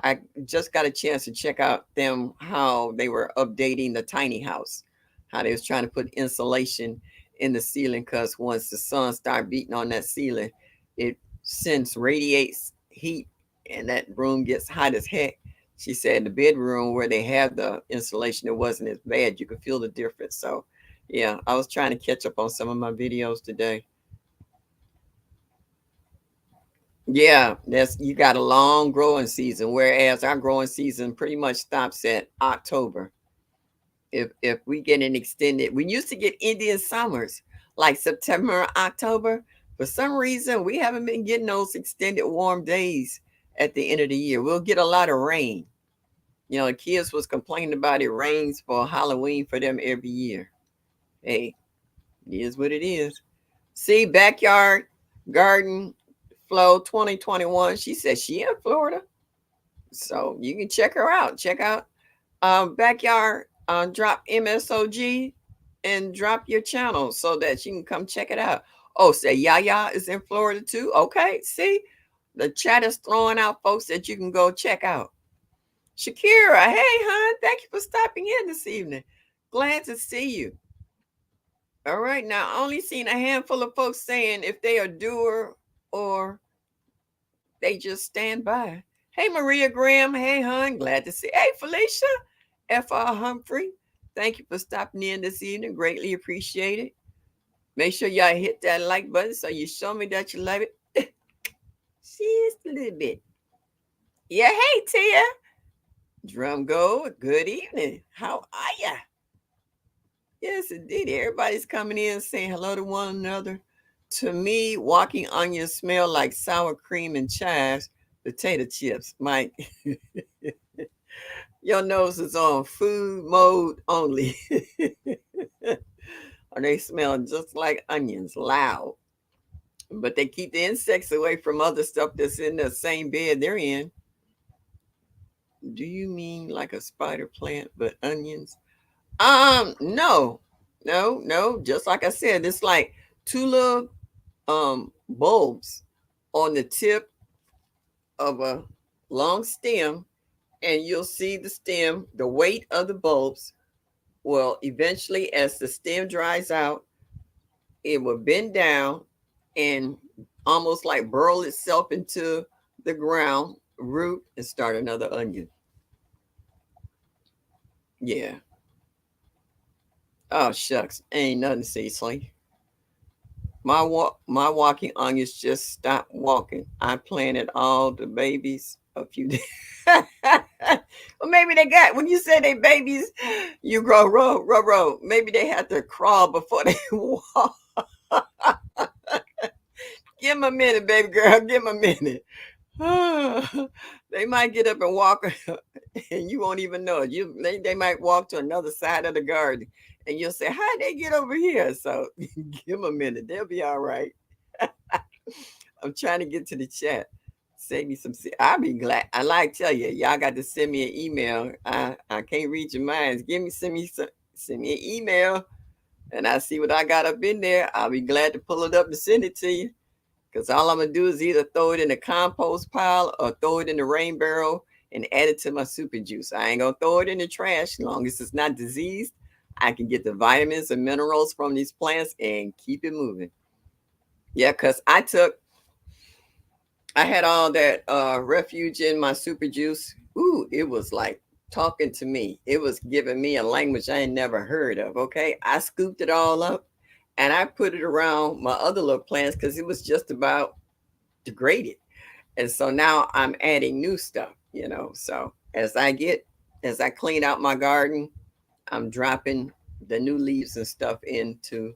I just got a chance to check out them how they were updating the tiny house, how they was trying to put insulation in the ceiling because once the sun start beating on that ceiling, it sends radiates heat and that room gets hot as heck. She said the bedroom where they have the insulation, it wasn't as bad. You could feel the difference. So yeah, I was trying to catch up on some of my videos today. Yeah, that's you got a long growing season, whereas our growing season pretty much stops at October. If we get an extended, we used to get Indian summers like September, October. For some reason, we haven't been getting those extended warm days at the end of the year. We'll get a lot of rain. The kids was complaining about it rains for Halloween for them every year. Hey, it is what it is. See, backyard garden flow 2021. She said she in Florida. So you can check her out. Check out backyard drop MSOG and drop your channel so that you can come check it out. Oh, say Yaya is in Florida too. Okay, see, The chat is throwing out folks that you can go check out. Shakira, hey, hon, thank you for stopping in this evening. Glad to see you. All right, now I only seen a handful of folks saying if they are doer or they just stand by. Hey, Maria Graham, hey, hon, glad to see. Hey, Felicia, F.R. Humphrey, thank you for stopping in this evening. Greatly appreciated. Make sure y'all hit that like button so you show me that you love it. Just a little bit. Yeah, hey, Tia. Drum Gold, good evening. How are ya? Yes, indeed. Everybody's coming in saying hello to one another. To me, walking onions smell like sour cream and chives, potato chips. Mike, your nose is on food mode only. Or they smell just like onions, loud. But they keep the insects away from other stuff that's in the same bed they're in. Do you mean like a spider plant, but onions? No, no. Just like I said, it's like two little bulbs on the tip of a long stem, and you'll see the stem, the weight of the bulbs will eventually, as the stem dries out, it will bend down and almost like burrow itself into the ground root and start another onion. Yeah. Oh shucks, ain't nothing, Cecily. My walking onions just stopped walking. I planted all the babies a few days. Well, maybe they got when you said they babies, you grow row. Maybe they had to crawl before they walk. Give them a minute, baby girl. Give them a minute. They might get up and walk, and you won't even know it. They might walk to another side of the garden, and you'll say, "How'd they get over here?" So give them a minute; they'll be all right. I'm trying to get to the chat. Save me some. I'll be glad. I like tell you, y'all got to send me an email. I can't read your minds. Send me an email, and I see what I got up in there. I'll be glad to pull it up and send it to you. Because all I'm gonna do is either throw it in the compost pile or throw it in the rain barrel and add it to my super juice. I ain't gonna throw it in the trash as long as it's not diseased. I can get the vitamins and minerals from these plants and keep it moving. Yeah, because I had all that refuge in my super juice. Ooh, it was like talking to me. It was giving me a language I ain't never heard of. Okay, I scooped it all up and I put it around my other little plants because it was just about degraded. And so now I'm adding new stuff. So as I clean out my garden, I'm dropping the new leaves and stuff into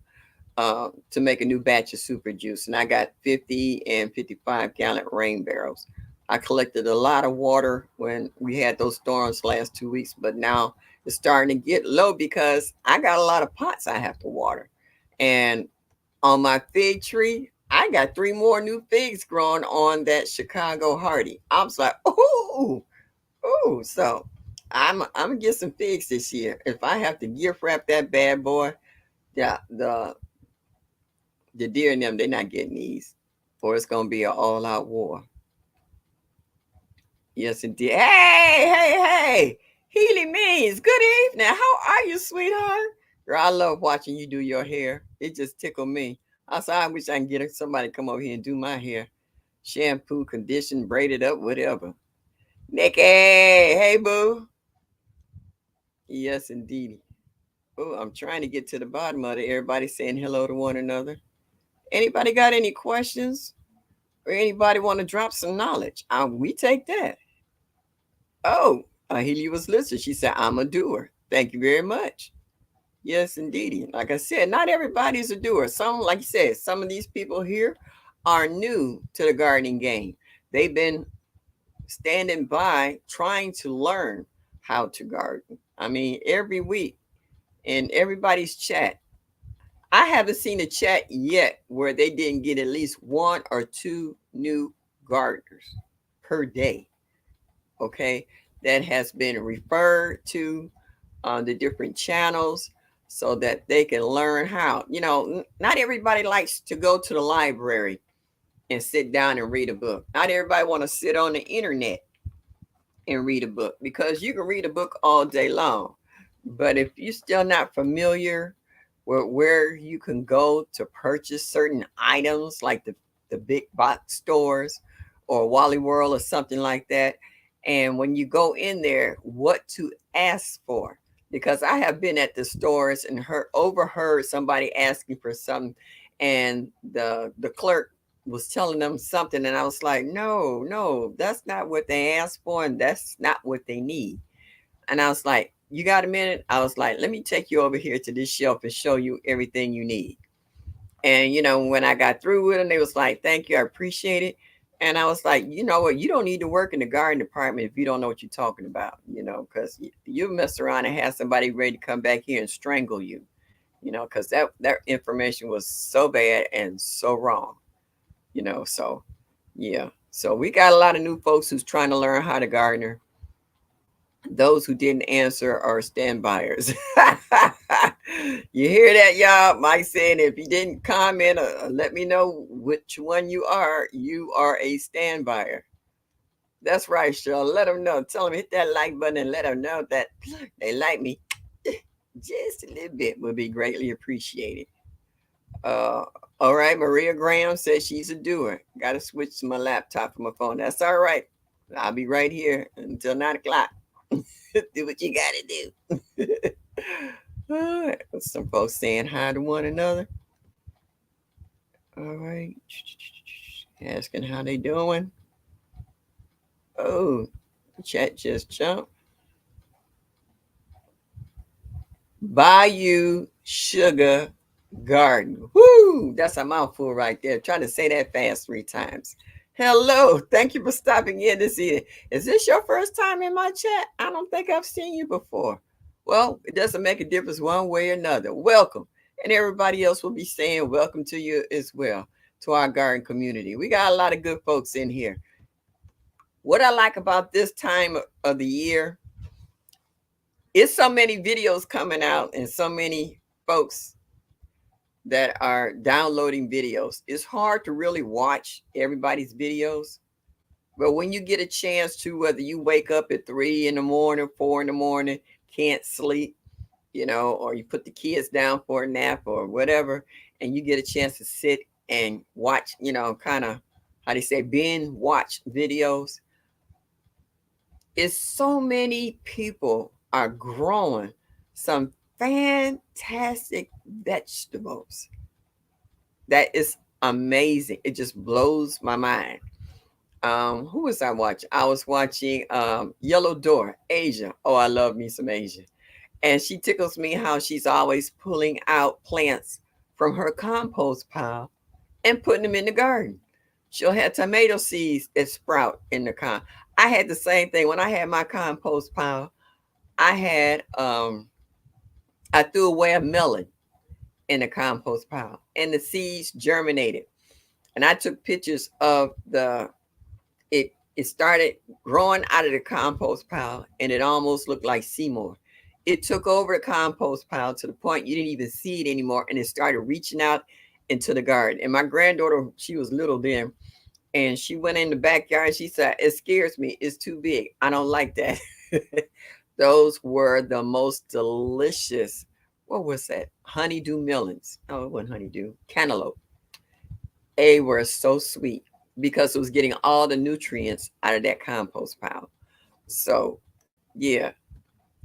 to make a new batch of super juice. And I got 50 and 55-gallon rain barrels. I collected a lot of water when we had those storms last 2 weeks, but now it's starting to get low because I got a lot of pots I have to water. And on my fig tree, I got 3 more new figs growing on that Chicago Hardy. I was like, ooh. So I'm gonna get some figs this year. If I have to gift wrap that bad boy, yeah, the deer and them, they're not getting these, or it's gonna be an all-out war. Yes, indeed. Hey, Healy Means. Good evening. How are you, sweetheart? Girl, I love watching you do your hair. It just tickled me. I wish I can get somebody to come over here and do my hair. Shampoo, condition, braid it up, whatever. Nikki, hey boo. Yes, indeed. Oh, I'm trying to get to the bottom of it. Everybody saying hello to one another. Anybody got any questions? Or anybody want to drop some knowledge? We take that. Oh, Healy was listening. She said, I'm a doer. Thank you very much. Yes, indeed. Like I said, not everybody's a doer. Some, like you said, some of these people here are new to the gardening game. They've been standing by trying to learn how to garden. I mean, every week in everybody's chat, I haven't seen a chat yet where they didn't get at least 1 or 2 new gardeners per day. Okay, that has been referred to on the different channels so that they can learn how. Not everybody likes to go to the library and sit down and read a book. Not everybody want to sit on the internet and read a book, because you can read a book all day long. But if you're still not familiar with where you can go to purchase certain items, like the big box stores or Wally World or something like that, and when you go in there, what to ask for. Because I have been at the stores and overheard somebody asking for something, and the clerk was telling them something, and I was like, no, no, that's not what they asked for, and that's not what they need. And I was like, you got a minute? I was like, let me take you over here to this shelf and show you everything you need. And when I got through with them, they was like, thank you, I appreciate it. And I was like, you know what? You don't need to work in the garden department if you don't know what you're talking about, because you mess around and have somebody ready to come back here and strangle you, because that information was so bad and so wrong, So yeah. So we got a lot of new folks who's trying to learn how to gardener. Those who didn't answer are standbyers. You hear that, y'all? Mike saying if you didn't comment, let me know which one you are. You are a standbyer. That's right, Cheryl. Let them know. Tell them hit that like button and let them know that they like me. Just a little bit would be greatly appreciated. Uh, all right, Maria Graham says she's a doer. Got to switch to my laptop from my phone. That's all right. I'll be right here until 9 o'clock. Do what you gotta do. All right. Some folks saying hi to one another. All right. Asking how they doing. Oh, chat just jumped. Bayou Sugar Garden. Woo! That's a mouthful right there. Trying to say that fast 3 times. Hello. Thank you for stopping in this evening. Is this your first time in my chat? I don't think I've seen you before. Well, it doesn't make a difference one way or another. Welcome. And everybody else will be saying welcome to you as well, to our garden community. We got a lot of good folks in here. What I like about this time of the year, it's so many videos coming out and so many folks that are downloading videos. It's hard to really watch everybody's videos. But when you get a chance to, whether you wake up at 3 in the morning, 4 in the morning, can't sleep, or you put the kids down for a nap or whatever, and you get a chance to sit and watch, kind of, how they say, binge watch videos. It's so many people are growing some fantastic vegetables. That is amazing. It just blows my mind. Who was I watching? I was watching Yellow Door, Asia. Oh, I love me some Asia. And she tickles me how she's always pulling out plants from her compost pile and putting them in the garden. She'll have tomato seeds that sprout in the I had the same thing when I had my compost pile. I had I threw away a melon in the compost pile, and the seeds germinated. And I took pictures of it started growing out of the compost pile, and it almost looked like Seymour. It took over the compost pile to the point you didn't even see it anymore, and it started reaching out into the garden. And my granddaughter, she was little then, and she went in the backyard. She said, it scares me. It's too big. I don't like that. Those were the most delicious. What was that? Honeydew melons. Oh, it wasn't honeydew. Cantaloupe. They were so sweet because it was getting all the nutrients out of that compost pile. So, yeah,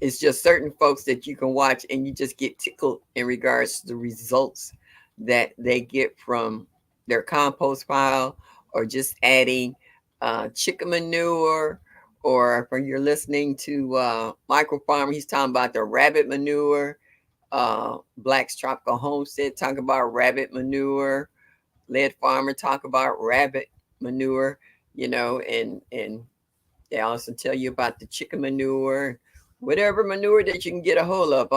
it's just certain folks that you can watch and you just get tickled in regards to the results that they get from their compost pile, or just adding chicken manure, or when you're listening to Micro Farmer, he's talking about the rabbit manure. Black's Tropical Homestead talk about rabbit manure. Lead Farmer talk about rabbit manure, and they also tell you about the chicken manure, whatever manure that you can get a hold of.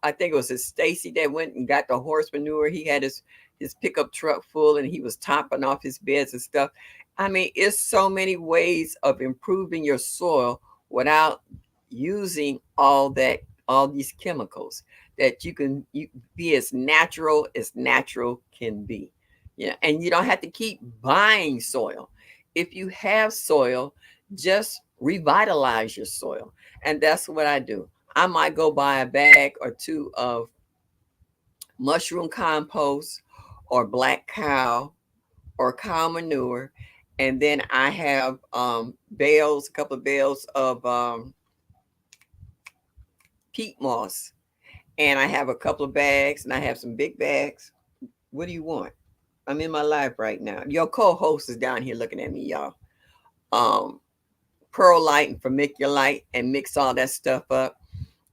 I think it was Stacy that went and got the horse manure. He had his pickup truck full, and he was topping off his beds and stuff. I mean, it's so many ways of improving your soil without using all these chemicals, that you be as natural can be. Yeah, and you don't have to keep buying soil. If you have soil, just revitalize your soil. And that's what I do. I might go buy a bag or two of mushroom compost or black cow or cow manure. And then I have bales, a couple of bales of peat moss. And I have a couple of bags and I have some big bags. What do you want? I'm in my life right now. Your co-host is down here looking at me, y'all. Um, Perlite and vermiculite and mix all that stuff up.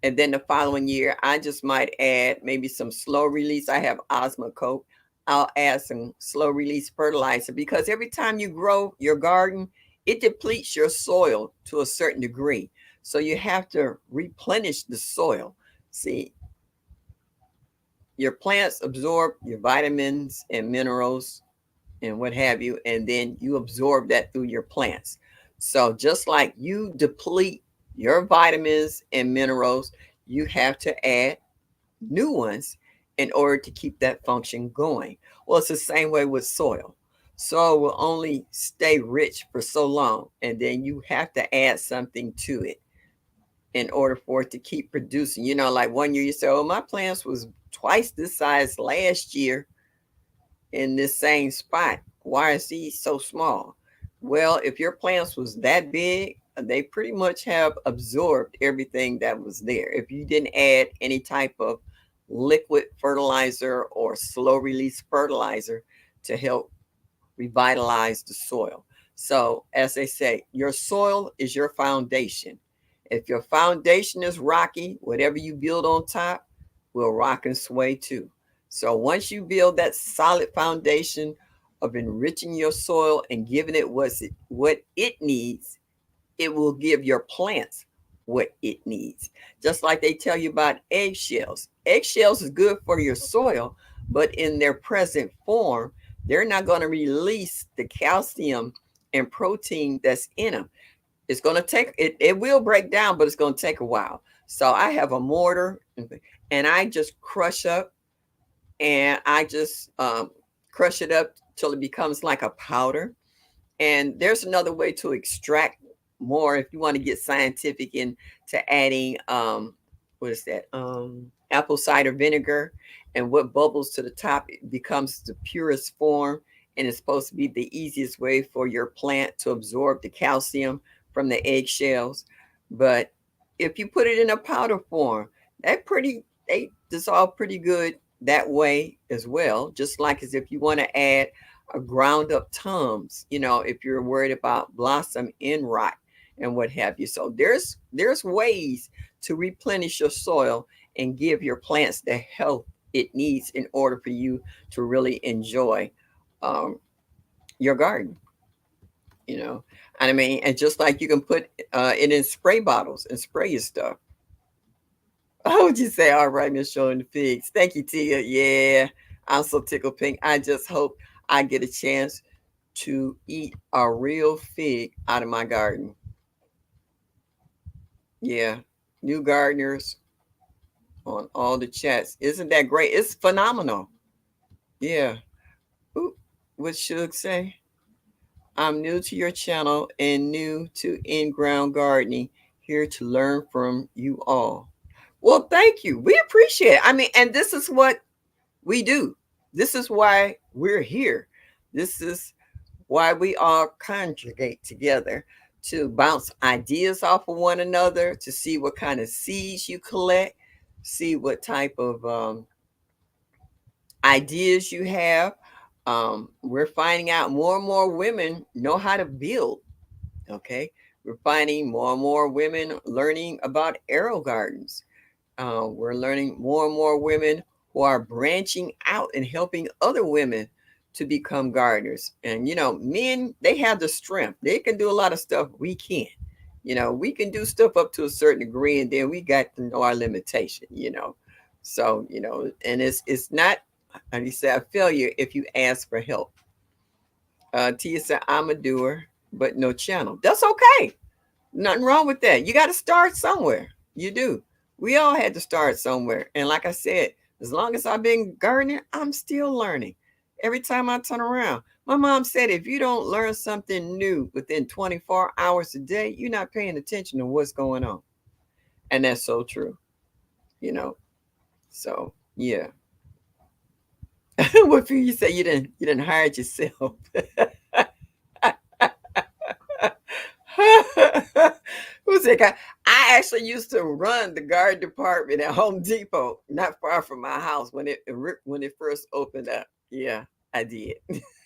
And then the following year, I just might add maybe some slow release. I have Osmocote. I'll add some slow release fertilizer because every time you grow your garden, it depletes your soil to a certain degree. So you have to replenish the soil. See, your plants absorb your vitamins and minerals and what have you, and then you absorb that through your plants. So just like you deplete your vitamins and minerals, you have to add new ones in order to keep that function going. Well, it's the same way with soil. Soil will only stay rich for so long, and then you have to add something to it in order for it to keep producing. Like one year you say, oh, my plants was twice this size last year in this same spot. Why is he so small? Well, if your plants was that big, they pretty much have absorbed everything that was there. If you didn't add any type of liquid fertilizer or slow release fertilizer to help revitalize the soil. So, as they say, your soil is your foundation. If your foundation is rocky, whatever you build on top will rock and sway too. So once you build that solid foundation of enriching your soil and giving it what it needs, it will give your plants what it needs. Just like they tell you about eggshells. Eggshells is good for your soil, but in their present form, they're not going to release the calcium and protein that's in them. It's going to take it will break down, but it's going to take a while. So I have a mortar and I just crush up and I just crush it up till it becomes like a powder. And there's another way to extract more if you want to get scientific into adding what is that? Apple cider vinegar, and what bubbles to the top it becomes the purest form, and it's supposed to be the easiest way for your plant to absorb the calcium from the eggshells. But if you put it in a powder form, they dissolve pretty good that way as well. Just like as if you want to add a ground up Tums, if you're worried about blossom end rot and what have you. So there's ways to replenish your soil and give your plants the health it needs in order for you to really enjoy um, your garden. You know, and I mean, and just like you can put it in spray bottles and spray your stuff. How would you say, all right, Miss Showing the Figs? Thank you, Tia. Yeah, I'm so tickled pink. I just hope I get a chance to eat a real fig out of my garden. Yeah, new gardeners on all the chats. Isn't that great? It's phenomenal. Yeah. Ooh, what Suge say? I'm new to your channel and new to in-ground gardening. Here to learn from you all. Well, thank you. We appreciate it. I mean, and this is what we do. This is why we're here. This is why we all conjugate together to bounce ideas off of one another, to see what kind of seeds you collect, see what type of ideas you have. We're finding out more and more women know how to build. Okay. We're finding more and more women learning about arrow gardens. We're learning more and more women who are branching out and helping other women to become gardeners. And, men, they have the strength. They can do a lot of stuff we can't. We can do stuff up to a certain degree, and then we got to know our limitation. So, and it's not, how do you say, a failure if you ask for help. Tia said, I'm a doer, but no channel. That's okay. Nothing wrong with that. You got to start somewhere. You do. We all had to start somewhere. And like I said, as long as I've been gardening, I'm still learning. Every time I turn around, my mom said, if you don't learn something new within 24 hours a day, you're not paying attention to what's going on. And that's so true, you know. So yeah. What you say you didn't hire it yourself? Who's that guy? I actually used to run the garden department at Home Depot, not far from my house when it first opened up. Yeah, I did.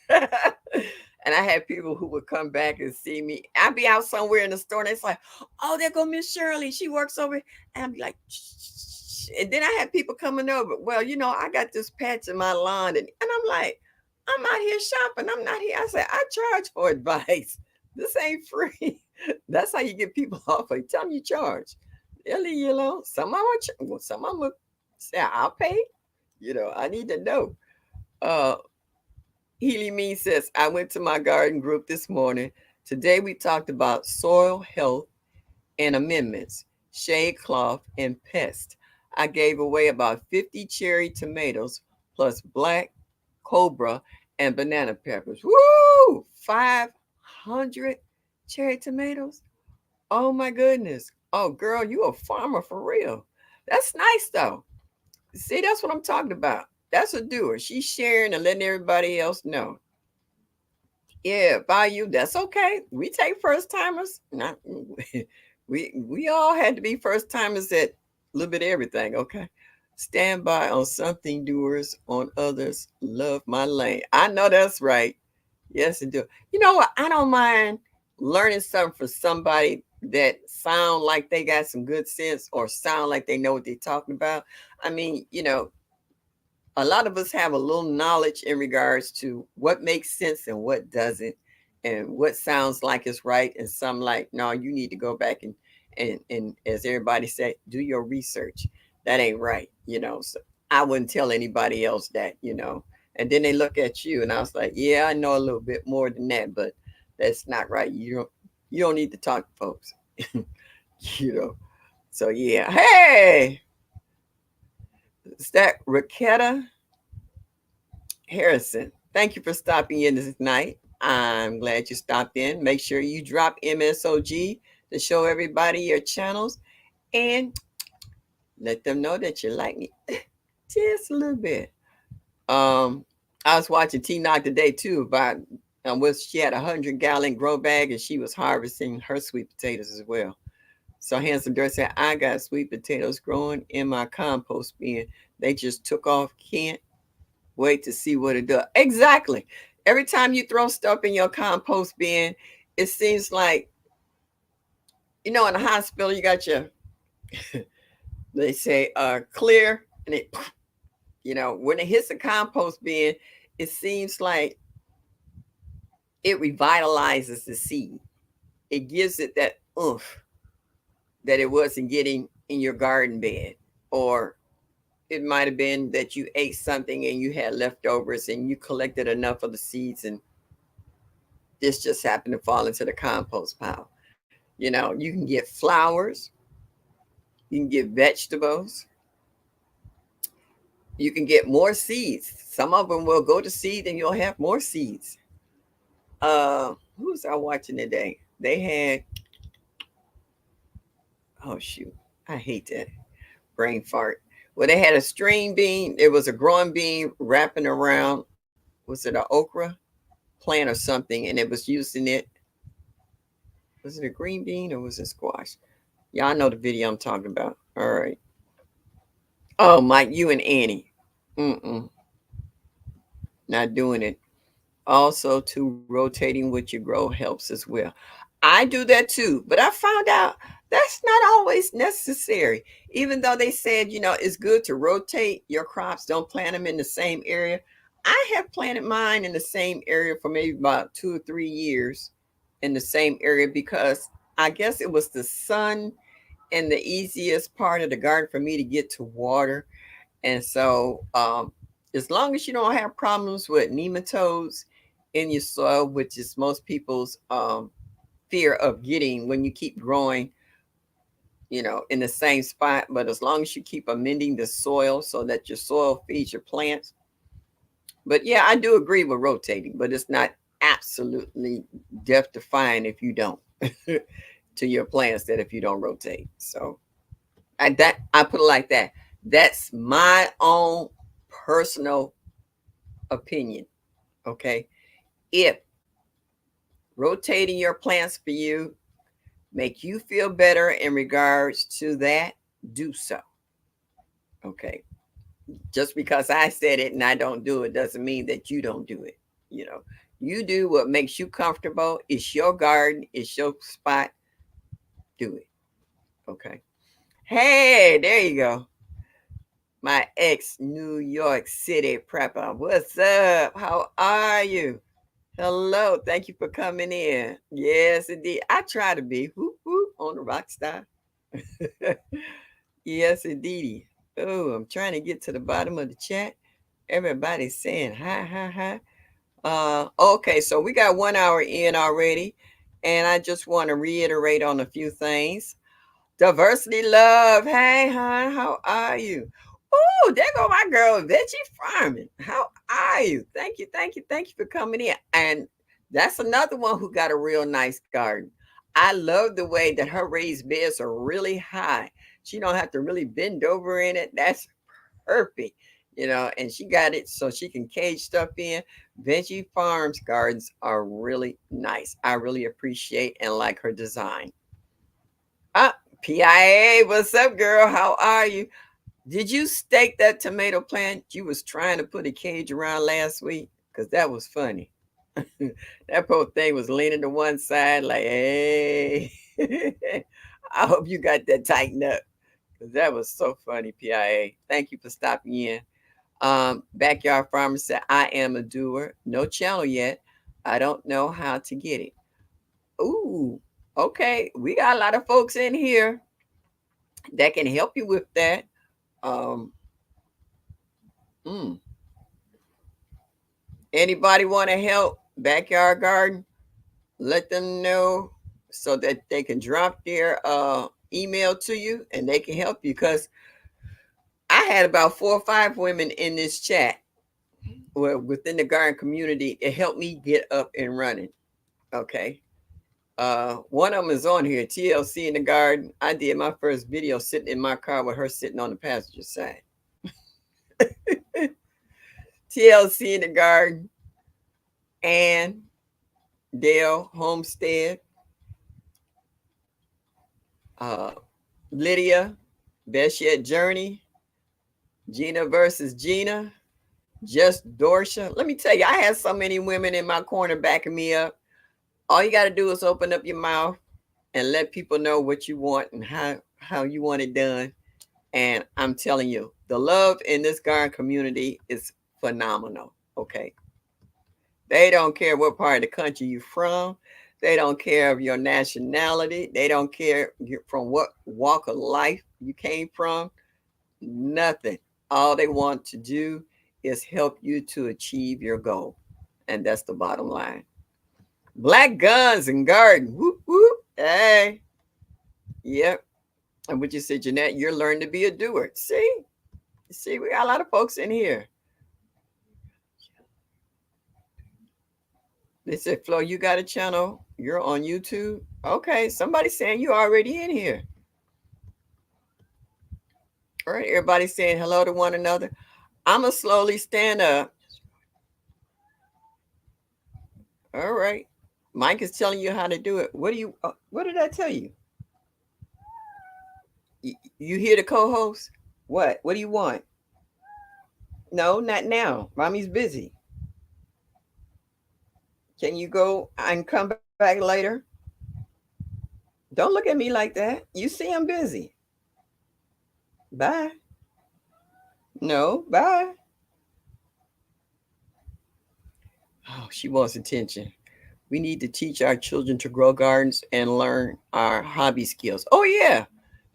And I had people who would come back and see me. I'd be out somewhere in the store, and it's like, "Oh, there go Miss Shirley. She works over." And I'd be like, "Shh." And then I had people coming over. Well, I got this patch in my lawn, and I'm like, "I'm out here shopping. I'm not here." I said, "I charge for advice. This ain't free." That's how you get people off. Like, tell them you charge. They'll leave you alone. Some of them will say, "I'll pay." I need to know. Uh, Healy Me says, I went to my garden group this morning. Today we talked about soil health and amendments, shade cloth, and pest. I gave away about 50 cherry tomatoes plus black cobra and banana peppers. Woo! 500 cherry tomatoes? Oh my goodness. Oh, girl, you a farmer for real. That's nice though. See, that's what I'm talking about. That's a doer. She's sharing and letting everybody else know. Yeah, value. That's okay. We take first timers. Not we all had to be first timers at a little bit of everything. Okay, stand by on something, doers on others. Love my lane. I know that's right. Yes, and do. You know what? I don't mind learning something from somebody that sound like they got some good sense or sound like they know what they're talking about. I mean, a lot of us have a little knowledge in regards to what makes sense and what doesn't, and what sounds like it's right, and some like, no, you need to go back and as everybody say, do your research. That ain't right. So I wouldn't tell anybody else that. And then they look at you, and I was like, yeah, I know a little bit more than that, but that's not right. You don't need to talk to folks. you know. So yeah. Hey, is that Raketa Harrison? Thank you for stopping in this night. I'm glad you stopped in. Make sure you drop MSOG to show everybody your channels and let them know that you like me just a little bit. Um, I was watching T Knock today too about she had 100-gallon grow bag and she was harvesting her sweet potatoes as well. So Handsome Dirt said, I got sweet potatoes growing in my compost bin. They just took off. Can't wait to see what it does. Exactly. Every time you throw stuff in your compost bin, it seems like, in the hospital, you got your, they say, clear, and when it hits the compost bin, it seems like it revitalizes the seed. It gives it that oomph that it wasn't getting in your garden bed. Or it might have been that you ate something and you had leftovers and you collected enough of the seeds, and this just happened to fall into the compost pile. You can get flowers, you can get vegetables, you can get more seeds. Some of them will go to seed and you'll have more seeds. Who's I watching today? They had, oh shoot, I hate that brain fart. Well, they had a string bean. It was a growing bean wrapping around, was it an okra plant or something? And it was using it. Was it a green bean or was it squash? Y'all know the video I'm talking about. All right. Oh, Mike, you and Annie. Mm-mm, not doing it. Also, to rotating with your grow helps as well. I do that too, but I found out that's not always necessary. Even though they said, it's good to rotate your crops, don't plant them in the same area. I have planted mine in the same area for maybe about 2 or 3 years in the same area because I guess it was the sun and the easiest part of the garden for me to get to water. And so, as long as you don't have problems with nematodes in your soil, which is most people's fear of getting when you keep growing, in the same spot. But as long as you keep amending the soil so that your soil feeds your plants, But yeah, I do agree with rotating, but it's not absolutely death defying if you don't to your plans that if you don't rotate. So I put it like that. That's my own personal opinion. Okay. If rotating your plants for you make you feel better in regards to that, do so. Okay. Just because I said it and I don't do it doesn't mean that you don't do it. You know, you do what makes you comfortable. It's your garden, it's your spot. Do it. Okay. Hey, there you go. My ex New York City prepper. What's up? How are you? Hello. Thank you for coming in. Yes, indeed. I try to be whoop whoop on the rock star. Yes, indeed. Oh, I'm trying to get to the bottom of the chat. Everybody's saying hi, hi, hi. Okay, so we got 1 hour in already, and I just want to reiterate on a few things. Diversity love. Hey, hon, how are you? Oh, there go my girl, Veggie Farming. How are you? Thank you, thank you, thank you for coming in. And that's another one who got a real nice garden. I love the way that her raised beds are really high. She don't have to really bend over in it. That's perfect, and she got it so she can cage stuff in. Veggie Farms gardens are really nice. I really appreciate and like her design. Ah, PIA, what's up, girl? How are you? Did you stake that tomato plant you was trying to put a cage around last week? Because that was funny. That poor thing was leaning to one side like, hey. I hope you got that tightened up. Because that was so funny, PIA. Thank you for stopping in. Backyard Farmer said, I am a doer. No channel yet. I don't know how to get it. Ooh, okay. We got a lot of folks in here that can help you with that. Um, mm. Anybody want to help backyard garden? Let them know so that they can drop their email to you and they can help you. Because I had about 4 or 5 women in this chat, well, within the garden community. It helped me get up and running. Okay. One of them is on here, TLC in the garden. I did my first video sitting in my car with her sitting on the passenger side. TLC in the garden, and Dale Homestead, uh, Lydia, Best Yet Journey, Gina versus Gina, Just Dorsha. Let me tell you, I had so many women in my corner backing me up. All you got to do is open up your mouth and let people know what you want and how you want it done. And I'm telling you, the love in this garden community is phenomenal. Okay. They don't care what part of the country you're from. They don't care of your nationality. They don't care from what walk of life you came from. Nothing. All they want to do is help you to achieve your goal. And that's the bottom line. Black guns and garden. Whoop, whoop. Hey. Yep. And what you said, Jeanette, you're learning to be a doer. See, we got a lot of folks in here. They said, Flo, you got a channel. You're on YouTube. Okay, somebody's saying you already in here. All right, everybody's saying hello to one another. I'm going to slowly stand up. All right. Mike is telling you how to do it. What did I tell you? You hear the co-host? What do you want? No, not now. Mommy's busy. Can you go and come back later? Don't look at me like that. You see I'm busy. Bye. No, bye. Oh, she wants attention. We need to teach our children to grow gardens and learn our hobby skills. Oh, yeah.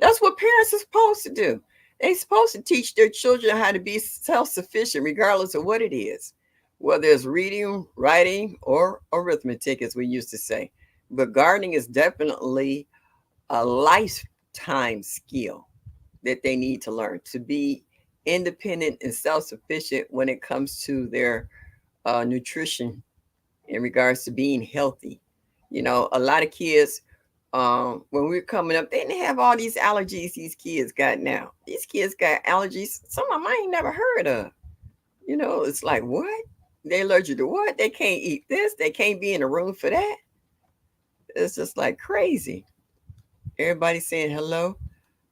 That's what parents are supposed to do. They're supposed to teach their children how to be self sufficient, regardless of what it is, whether it's reading, writing, or arithmetic, as we used to say. But gardening is definitely a lifetime skill that they need to learn to be independent and self-sufficient when it comes to their nutrition in regards to being healthy. A lot of kids, when we were coming up, they didn't have all these allergies these kids got now. These kids got allergies, some of them I ain't never heard of. It's like, what? They allergic to what? They can't eat this. They can't be in a room for that. It's just like crazy. Everybody saying hello.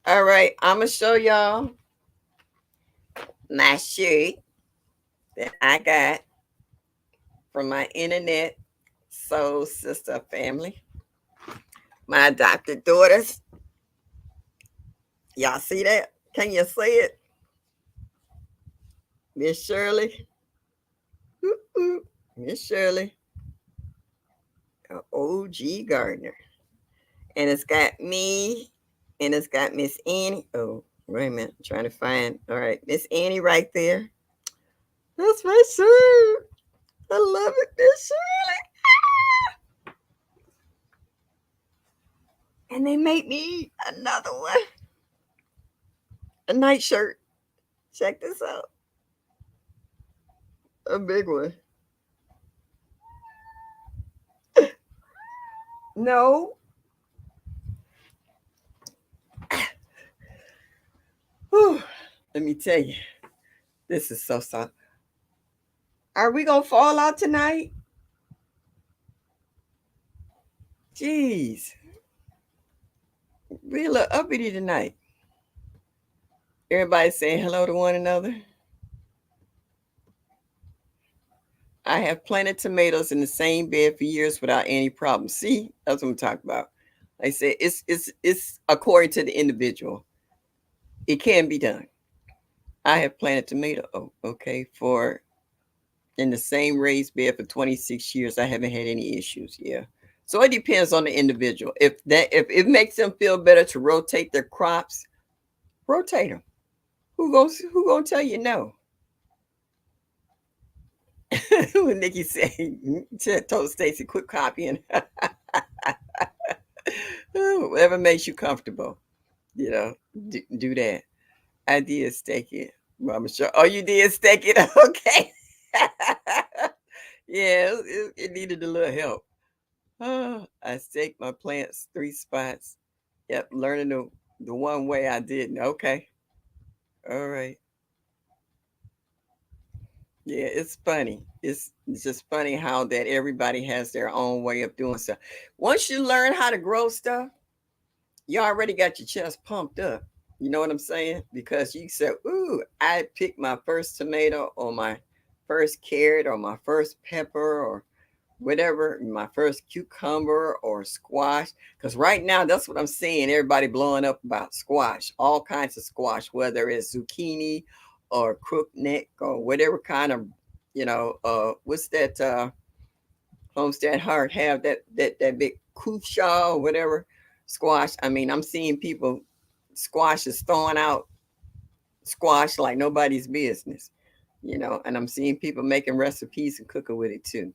All right, I'm going to show y'all my shirt that I got from my internet soul sister family. My adopted daughters. Y'all see that? Can you see it? Miss Shirley. Miss Shirley. OG Gardner. And it's got me. And it's got Miss Annie. Oh, wait a minute. I'm trying to find. All right. Miss Annie right there. That's my shirt. I love it, Miss Shirley. And they made me another one. A night shirt. Check this out. A big one. No. Whew. Let me tell you. This is so soft. Are we going to fall out tonight? Jeez. We a little uppity tonight. Everybody saying hello to one another. I have planted tomatoes in the same bed for years without any problems. See, that's what I'm talking about. Like I said, it's according to the individual. It can be done. I have planted tomato, okay, for in the same raised bed for 26 years. I haven't had any issues. Yeah. So it depends on the individual. If it makes them feel better to rotate their crops, rotate them. Who gonna tell you no? When Nikki said, told Stacy, quit copying. Whatever makes you comfortable, do that. I did stake it, Mama. Sure. Oh, you did stake it. Okay. Yeah, it needed a little help. Oh, I staked my plants 3 spots. Yep, learning the one way I didn't. Okay. All right. Yeah, it's funny. It's just funny how that everybody has their own way of doing stuff. Once you learn how to grow stuff, you already got your chest pumped up. You know what I'm saying? Because you said, ooh, I picked my first tomato or my first carrot or my first pepper or whatever, my first cucumber or squash. Because right now, that's what I'm seeing. Everybody blowing up about squash, all kinds of squash, whether it's zucchini or crookneck or whatever kind of, what's that Homestead Heart have that big cushaw or whatever squash. I mean, I'm seeing people squash is throwing out squash like nobody's business, and I'm seeing people making recipes and cooking with it too.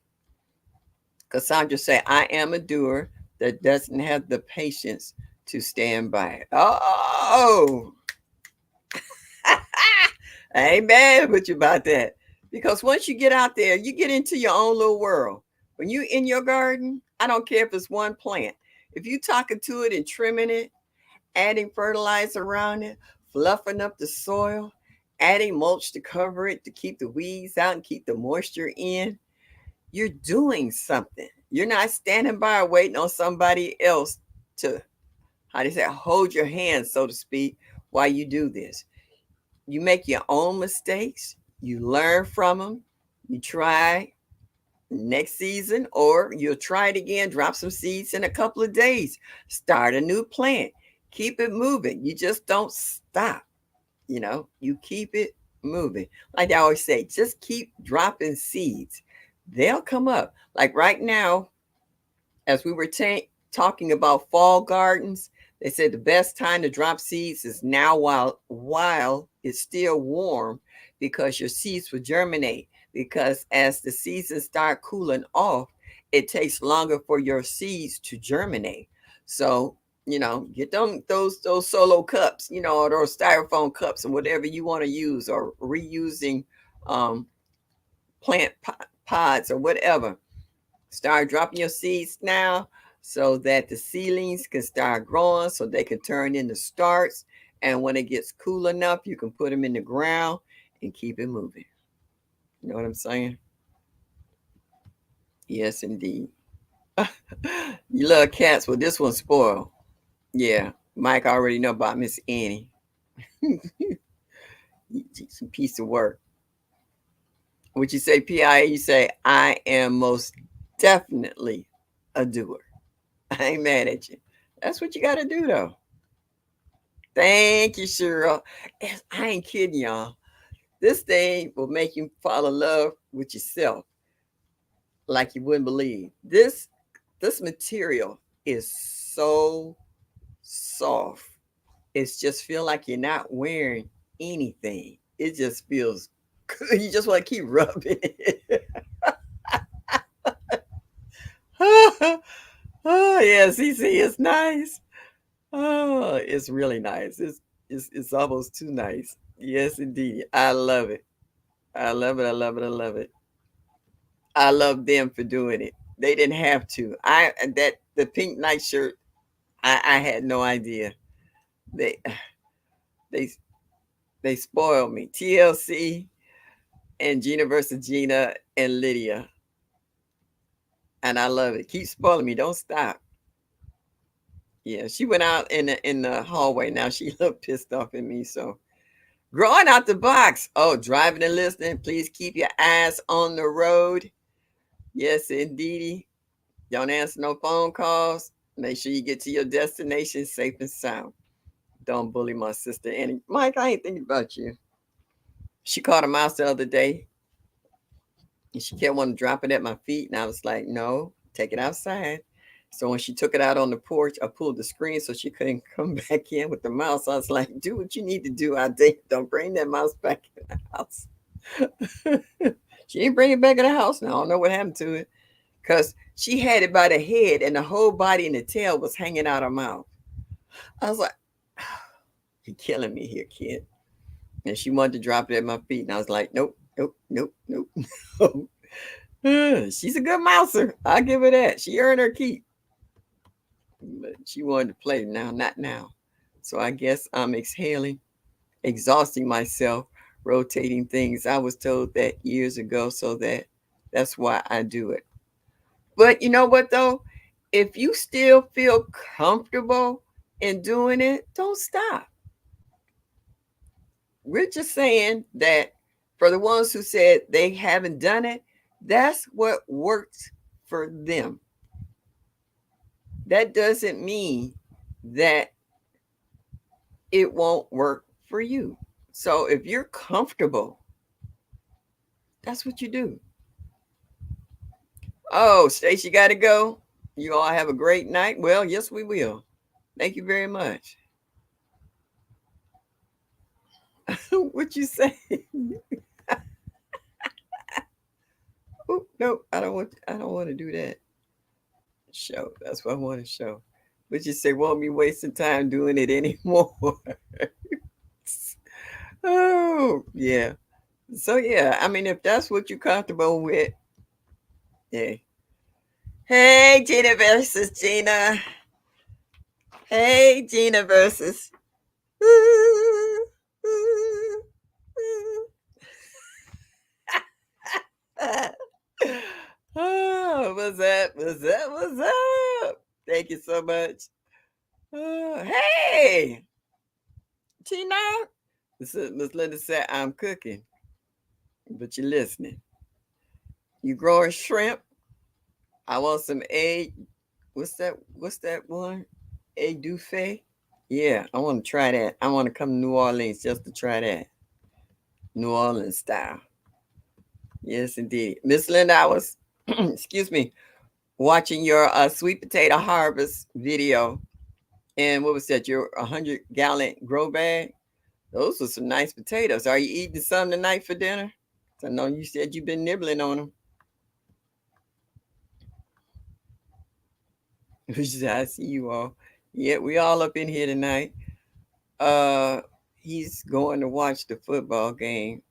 Cassandra say, I am a doer that doesn't have the patience to stand by it. Oh, I ain't mad with you about that. Because once you get out there, you get into your own little world. When you in your garden, I don't care if it's one plant. If you talking to it and trimming it, adding fertilizer around it, fluffing up the soil, adding mulch to cover it to keep the weeds out and keep the moisture in, you're doing something. You're not standing by waiting on somebody else to, how do you say, hold your hand, so to speak, while you do this. You make your own mistakes. You learn from them. You try next season, or you'll try it again, drop some seeds in a couple of days, start a new plant, keep it moving. You just don't stop. You keep it moving. Like I always say, just keep dropping seeds. They'll come up. Like right now, as we were talking about fall gardens, they said the best time to drop seeds is now while it's still warm, because your seeds will germinate. Because as the seasons start cooling off, it takes longer for your seeds to germinate. So, Get them those solo cups, or those styrofoam cups and whatever you want to use, or reusing um, plant pods or whatever. Start dropping your seeds now so that the seedlings can start growing, so they can turn into starts. And when it gets cool enough, you can put them in the ground and keep it moving. You know what I'm saying? Yes, indeed. You love cats. Well, this one's spoiled. Yeah, Mike already know about Miss Annie. She's a piece of work. What you say, PIA? You say, I am most definitely a doer. I ain't mad at you. That's what you got to do, though. Thank you, Cheryl. I ain't kidding, y'all. This thing will make you fall in love with yourself like you wouldn't believe. This material is so soft. It's just feel like you're not wearing anything. It just feels good. You just want to keep rubbing it. Oh yeah, CC, it's nice. Oh, it's really nice. It's almost too nice. Yes, indeed. I love it. I love it. I love it. I love it. I love them for doing it. They didn't have to. That the pink nightshirt. I had no idea. They they they spoiled me. TLC and Gina versus Gina and Lydia, and I love it. Keep spoiling me. Don't stop. Yeah, she went out in the hallway. Now she looked pissed off at me. So growing out the box. Oh, driving and listening. Please keep your eyes on the road. Yes, indeedy. Don't answer no phone calls. Make sure you get to your destination safe and sound. Don't bully my sister Annie. Mike, I ain't thinking about you. She caught a mouse the other day, and she kept wanting to drop it at my feet. And I was like, no, take it outside. So when she took it out on the porch, I pulled the screen so she couldn't come back in with the mouse. I was like, do what you need to do out there. Don't bring that mouse back in the house. She didn't bring it back in the house. Now I don't know what happened to it. Because she had it by the head and the whole body and the tail was hanging out her mouth. I was like, you're killing me here, kid. And she wanted to drop it at my feet. And I was like, nope, nope, nope, nope. She's a good mouser. I'll give her that. She earned her keep. But she wanted to play now, not now. So I guess I'm exhaling, exhausting myself, rotating things. I was told that years ago, so that's why I do it. But you know what though? If you still feel comfortable in doing it, don't stop. We're just saying that for the ones who said they haven't done it, that's what works for them. That doesn't mean that it won't work for you. So if you're comfortable, that's what you do. Oh, Stacy got to go. You all have a great night. Well, yes, we will. Thank you very much. What you say? Oh, no, I don't want. I don't want to do that. Show. That's what I want to show. But you say, won't be wasting time doing it anymore. Oh, yeah. So yeah, I mean, if that's what you're comfortable with, yeah. Hey, Gina versus Gina. Hey, Gina versus. Oh, what's up? What's up? What's up? Thank you so much. Oh, hey, Tina. Miss Linda said, I'm cooking, but you're listening. You growing shrimp? I want some egg. What's that? What's that one? Egg douffet? Yeah, I want to try that. I want to come to New Orleans just to try that. New Orleans style. Yes, indeed. Miss Linda, I was, excuse me, watching your sweet potato harvest video. And what was that? Your 100-gallon grow bag? Those were some nice potatoes. Are you eating some tonight for dinner? I know you said you've been nibbling on them. I see you all. Yeah, we all up in here tonight. Uh, he's going to watch the football game.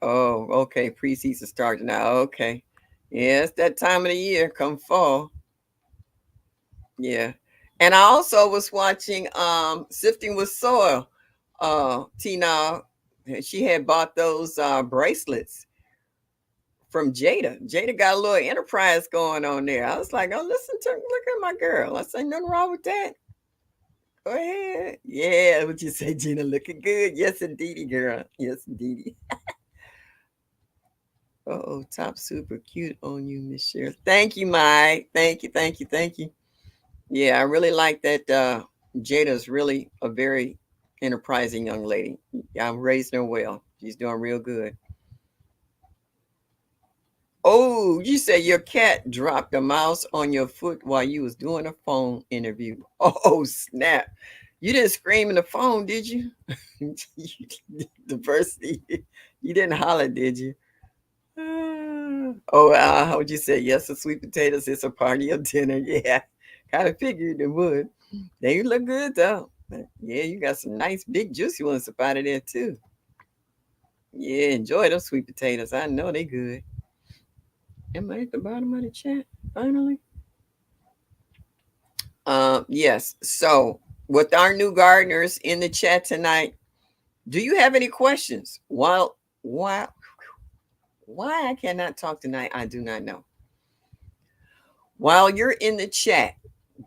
Oh, okay. Preseason starting now. Okay. Yeah, it's that time of the year. Come fall. Yeah. And I also was watching Sifting with Soil. Tina, she had bought those bracelets from Jada. Jada got a little enterprise going on there. I was like, oh, listen to look at my girl. I say nothing wrong with that. Go ahead. Yeah, what you say, Gina? Looking good. Yes, indeedy, girl. Yes, indeedy. Oh, top super cute on you, Miss Cheryl. Thank you, Mike. Thank you, thank you, thank you. Yeah, I really like that. Jada's really a very enterprising young lady. I'm raising her well. She's doing real good. Oh, you say your cat dropped a mouse on your foot while you was doing a phone interview. Oh, snap. You didn't scream in the phone, did you? Diversity. You didn't holler, did you? Oh, how would you say? Yes, the sweet potatoes is a party of dinner. Yeah, kind of figured it would. They look good, though. But yeah, you got some nice, big, juicy ones up out of there, too. Yeah, enjoy those sweet potatoes. I know they good. Am I at the bottom of the chat finally? Yes. So, with our new gardeners in the chat tonight, do you have any questions? Why why I cannot talk tonight, I do not know. While you're in the chat,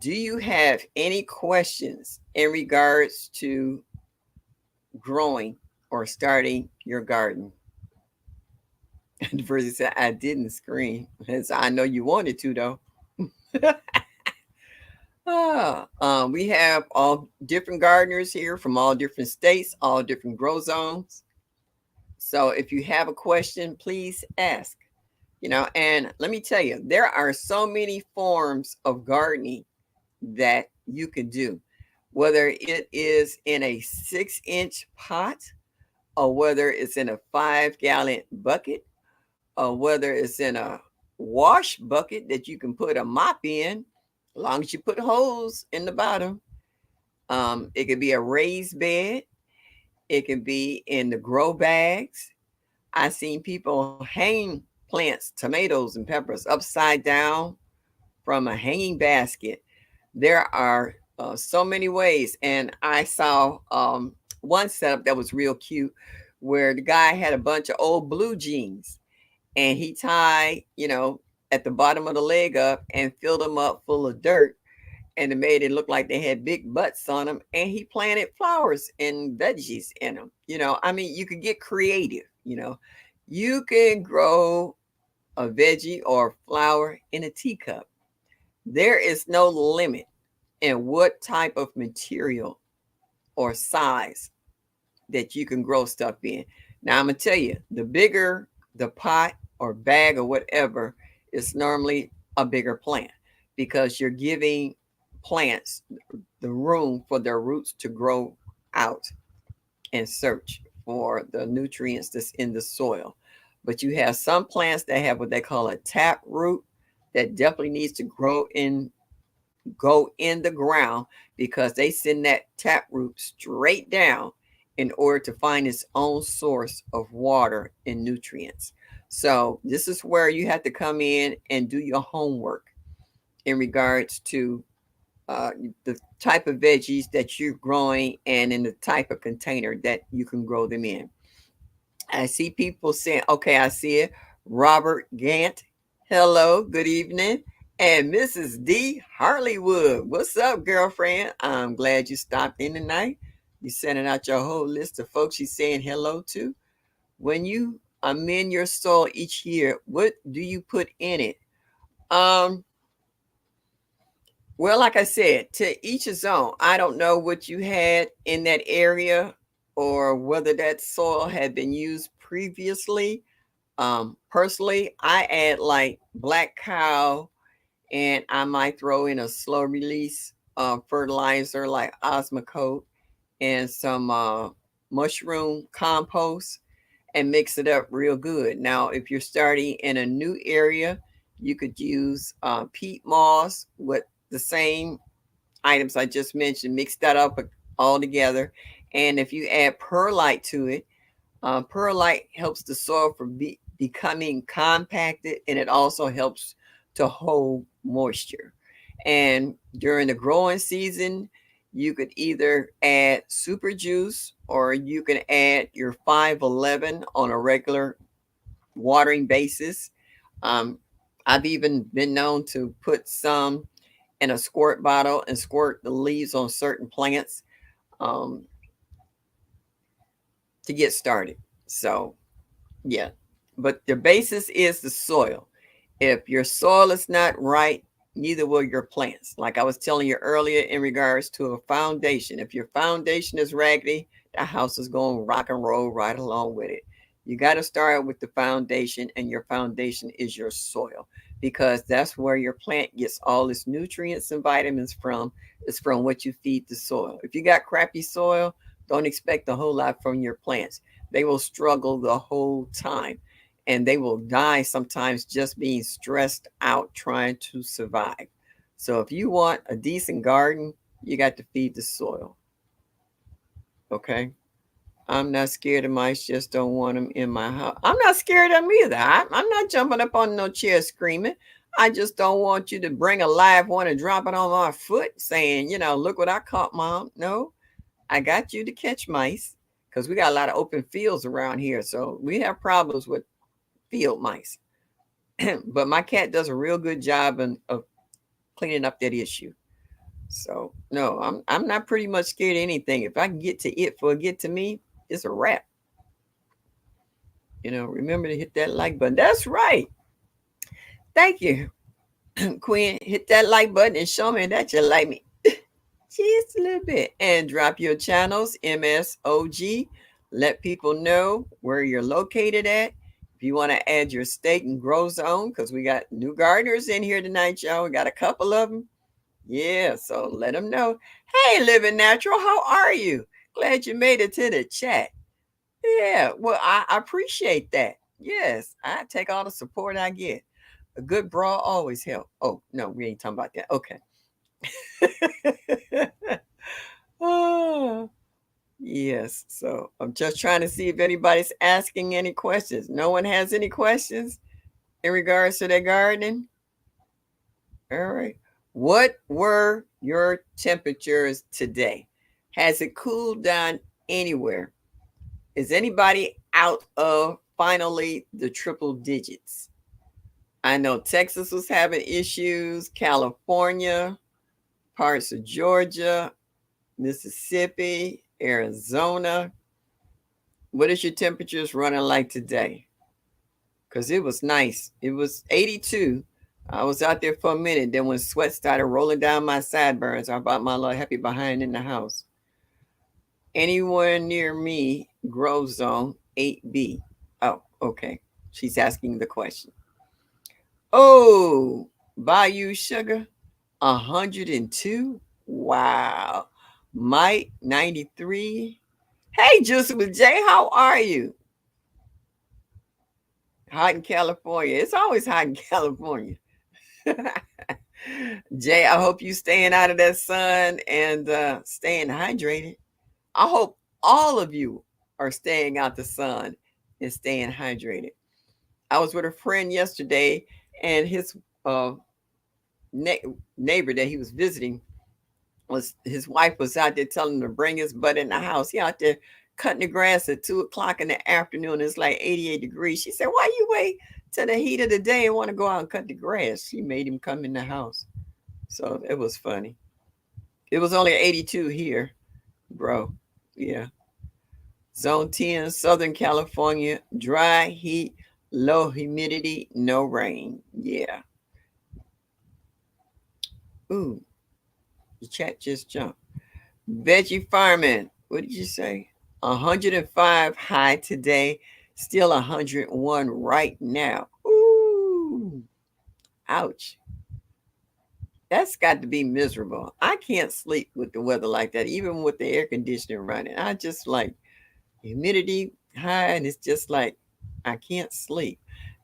do you have any questions in regards to growing or starting your garden? And the person said, I didn't scream. And so I know you wanted to, though. We have all different gardeners here from all different states, all different grow zones. So if you have a question, please ask. And let me tell you, there are so many forms of gardening that you can do, whether it is in a 6-inch pot, or whether it's in a 5-gallon bucket, or whether it's in a wash bucket that you can put a mop in, as long as you put holes in the bottom. It could be a raised bed. It can be in the grow bags. I've seen people hang plants, tomatoes and peppers upside down from a hanging basket. There are so many ways. And I saw one setup that was real cute where the guy had a bunch of old blue jeans and he tied, at the bottom of the leg up and filled them up full of dirt, and it made it look like they had big butts on them, and he planted flowers and veggies in them. I mean, you could get creative. You can grow a veggie or flower in a teacup. There is no limit in what type of material or size that you can grow stuff in. Now I'm gonna tell you, the bigger the pot or bag or whatever is normally a bigger plant, because you're giving plants the room for their roots to grow out and search for the nutrients that's in the soil. But you have some plants that have what they call a tap root that definitely needs to go in the ground, because they send that tap root straight down in order to find its own source of water and nutrients. So this is where you have to come in and do your homework in regards to uh, the type of veggies that you're growing and in the type of container that you can grow them in. I see people saying, okay, I see it. Robert Gant, hello, good evening. And Mrs. D. Harleywood, what's up, girlfriend? I'm glad you stopped in tonight. You're sending out your whole list of folks you're saying hello to. When you amend your soil each year, what do you put in it? Um, well, like I said, to each his own. I don't know what you had in that area or whether that soil had been used previously. Personally, I add like black cow, and I might throw in a slow release fertilizer like Osmocote and some mushroom compost and mix it up real good. Now, if you're starting in a new area, you could use peat moss with the same items I just mentioned, mix that up all together. And if you add perlite to it, perlite helps the soil from becoming compacted, and it also helps to hold moisture. And during the growing season, you could either add super juice or you can add your 511 on a regular watering basis. Um, I've even been known to put some in a squirt bottle and squirt the leaves on certain plants um, to get started. So, yeah. But the basis is the soil. If your soil is not right, neither will your plants. Like I was telling you earlier in regards to a foundation. If your foundation is raggedy, the house is going to rock and roll right along with it. You got to start with the foundation, and your foundation is your soil because that's where your plant gets all its nutrients and vitamins from. It's from what you feed the soil. If you got crappy soil, don't expect a whole lot from your plants. They will struggle the whole time and they will die sometimes just being stressed out trying to survive. So if you want a decent garden, you got to feed the soil. Okay. I'm not scared of mice, just don't want them in my house. I'm not scared of them either. I'm not jumping up on no chair screaming. I just don't want you to bring a live one and drop it on my foot saying, look what I caught, Mom. No, I got you to catch mice because we got a lot of open fields around here. So we have problems with field mice. But my cat does a real good job of cleaning up that issue. So no, I'm not pretty much scared of anything. If I can get to it for it get to me, it's a wrap. Remember to hit that like button. That's right. Thank you, Queen. Hit that like button and show me that you like me. Just a little bit. And drop your channels, MSOG. Let people know where you're located at. If you want to add your state and grow zone, because we got new gardeners in here tonight, y'all. We got a couple of them. Yeah, so let them know. Hey, Living Natural, how are you? Glad you made it to the chat. Yeah, well, I appreciate that. Yes, I take all the support I get. A good bra always help. Oh, no, we ain't talking about that. Okay. Oh, yes. So I'm just trying to see if anybody's asking any questions. No one has any questions in regards to their gardening? All right. What were your temperatures today? Has it cooled down anywhere? Is anybody out of finally the triple digits? I know Texas was having issues, California, parts of Georgia, Mississippi, Arizona. What is your temperatures running like today? Because it was nice. It was 82. I was out there for a minute. Then when sweat started rolling down my sideburns, I brought my little happy behind in the house. Anywhere near me, Grove Zone 8B. Oh, okay. She's asking the question. Oh, Bayou Sugar, 102. Wow. Mike, 93. Hey, Juicy with Jay, how are you? Hot in California. It's always hot in California. Jay, I hope you staying out of that sun and staying hydrated. I hope all of you are staying out the sun and staying hydrated. I was with a friend yesterday, and his uh, neighbor that he was visiting was his wife was out there telling him to bring his butt in the house. He out there cutting the grass at 2 o'clock in the afternoon. It's like 88 degrees. She said, "Why you wait to the heat of the day and want to go out and cut the grass?" She made him come in the house. So it was funny. It was only 82 here, bro. Yeah. Zone 10, Southern California, dry heat, low humidity, no rain. Yeah. Ooh, the chat just jumped. Veggie farming. What did you say? 105 high today, still 101 right now. Ooh, ouch. That's got to be miserable. I can't sleep with the weather like that, even with the air conditioning running. I just like humidity high, and it's just like I can't sleep.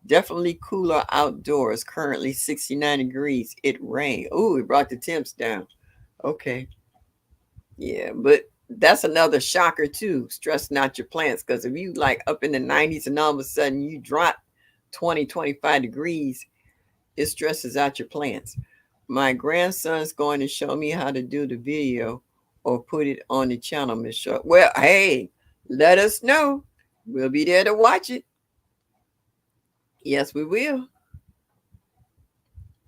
Definitely cooler outdoors. Currently 69 degrees. It rained. Ooh, it brought the temps down. Okay. Yeah, but that's another shocker too, stressing out your plants. Because if you like up in the 90s and all of a sudden you drop 20, 25 degrees, it stresses out your plants. My grandson's going to show me how to do the video or put it on the channel, Miss Short. Well, hey, let us know. We'll be there to watch it. Yes, we will.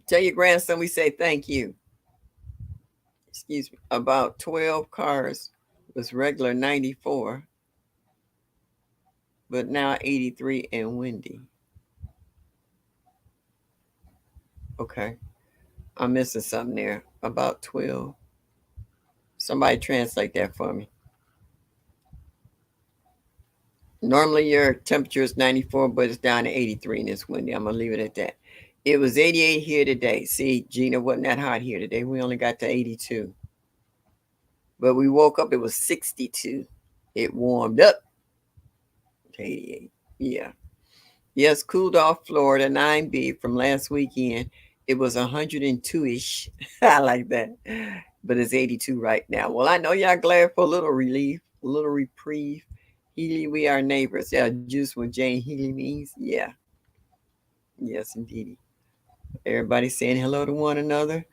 Tell your grandson we say thank you. Excuse me. About 12 cars was regular 94, but now 83 and windy. Okay. I'm missing something there. About 12. Somebody translate that for me. Normally your temperature is 94, but it's down to 83 and it's windy. I'm going to leave it at that. It was 88 here today. See, Gina, wasn't that hot here today. We only got to 82. But we woke up, it was 62. It warmed up to 88. Yeah. Yes, cooled off Florida 9B from last weekend. It was 102-ish. I like that. But it's 82 right now. Well, I know y'all glad for a little relief, a little reprieve. Healy, we are neighbors. Yeah, juice what Jane Healy means. Yeah. Yes, indeed. Everybody saying hello to one another.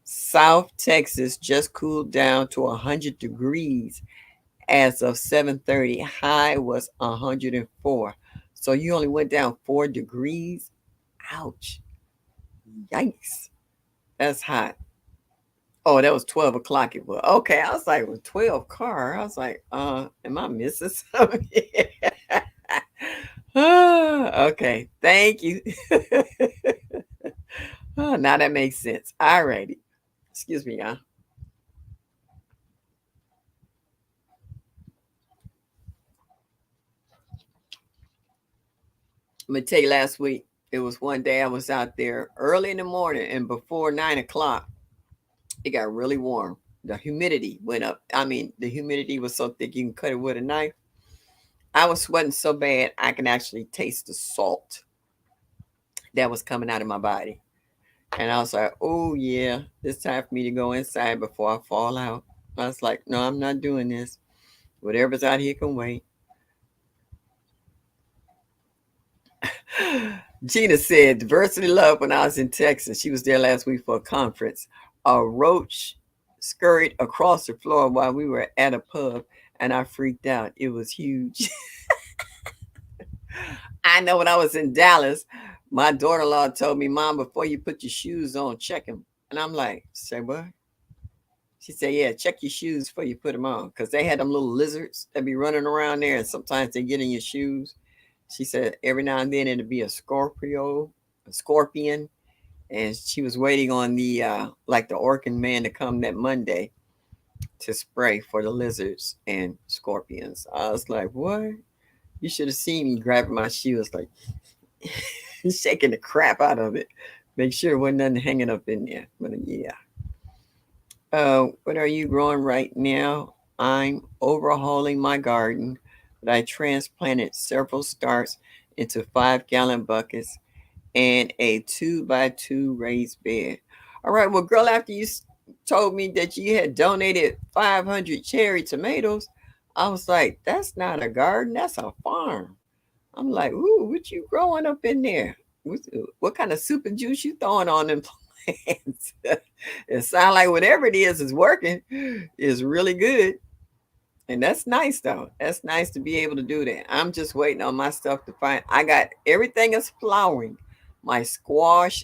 South Texas just cooled down to 100 degrees as of 7:30. High was 104. So you only went down 4 degrees. Ouch. Yikes. That's hot. Oh, that was 12 o'clock. It was okay. I was like, with 12 car. I was like, am I missing something? Okay. Thank you. Oh, now that makes sense. All righty. Excuse me, y'all. I'm gonna tell you last week. It was one day I was out there early in the morning, and before 9 o'clock, it got really warm. The humidity went up. I mean, the humidity was so thick you can cut it with a knife. I was sweating so bad I can actually taste the salt that was coming out of my body. And I was like, oh yeah, it's time for me to go inside before I fall out. I was like, no, I'm not doing this. Whatever's out here can wait. Gina said, diversity love when I was in Texas. She was there last week for a conference. A roach scurried across the floor while we were at a pub, and I freaked out. It was huge. I know when I was in Dallas, my daughter in law told me, Mom, before you put your shoes on, check them. And I'm like, say what? She said, yeah, check your shoes before you put them on. Because they had them little lizards that be running around there, and sometimes they get in your shoes. She said every now and then it'd be a scorpion. And she was waiting on the like the Orkin man to come that Monday to spray for the lizards and scorpions. I was like, what? You should have seen me grabbing my shoes, like shaking the crap out of it. Make sure there wasn't nothing hanging up in there. But yeah. What are you growing right now? I'm overhauling my garden, but I transplanted several starts into 5-gallon buckets and a 2x2 raised bed. All right, well, girl, after you told me that you had donated 500 cherry tomatoes, I was like, that's not a garden, that's a farm. I'm like, ooh, what you growing up in there? What kind of soup and juice you throwing on them plants? It sounds like whatever it is working. Is really good. And that's nice though. That's nice to be able to do that. I'm just waiting on my stuff to find. I got everything is flowering. My squash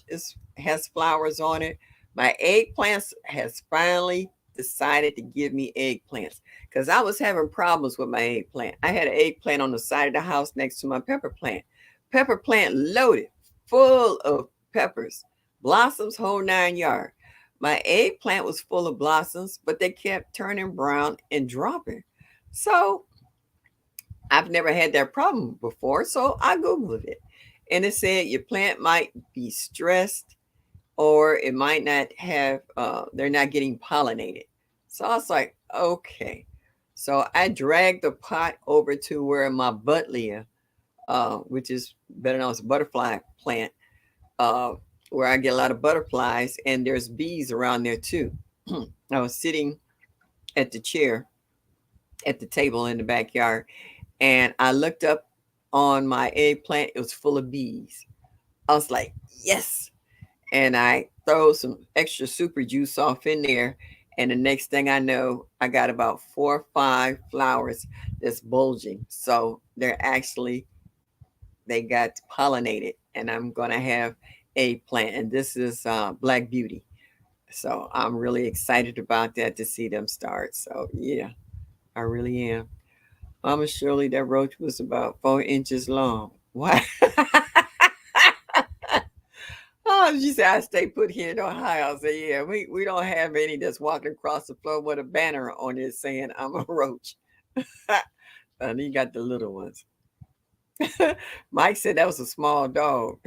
has flowers on it. My eggplants has finally decided to give me eggplants because I was having problems with my eggplant. I had an eggplant on the side of the house next to my pepper plant. Pepper plant loaded, full of peppers, blossoms, whole 9 yards. My eggplant was full of blossoms, but they kept turning brown and dropping. So I've never had that problem before. So I Googled it and it said your plant might be stressed or it might not have, they're not getting pollinated. So I was like, okay. So I dragged the pot over to where my buttleia, which is better known as a butterfly plant, uh, where I get a lot of butterflies and there's bees around there too. I was sitting at the chair at the table in the backyard, and I looked up on my eggplant. It was full of bees. I was like, yes. And I throw some extra super juice off in there. And the next thing I know, I got about 4 or 5 flowers that's bulging. So they're actually, they got pollinated. And I'm going to have a plant. And this is Black Beauty. So I'm really excited about that to see them start. So yeah, I really am. Mama Shirley, that roach was about 4 inches long. What? Oh, she said I stay put here in Ohio. I said, yeah, we don't have any that's walking across the floor with a banner on it saying I'm a roach. And you got the little ones. Mike said that was a small dog.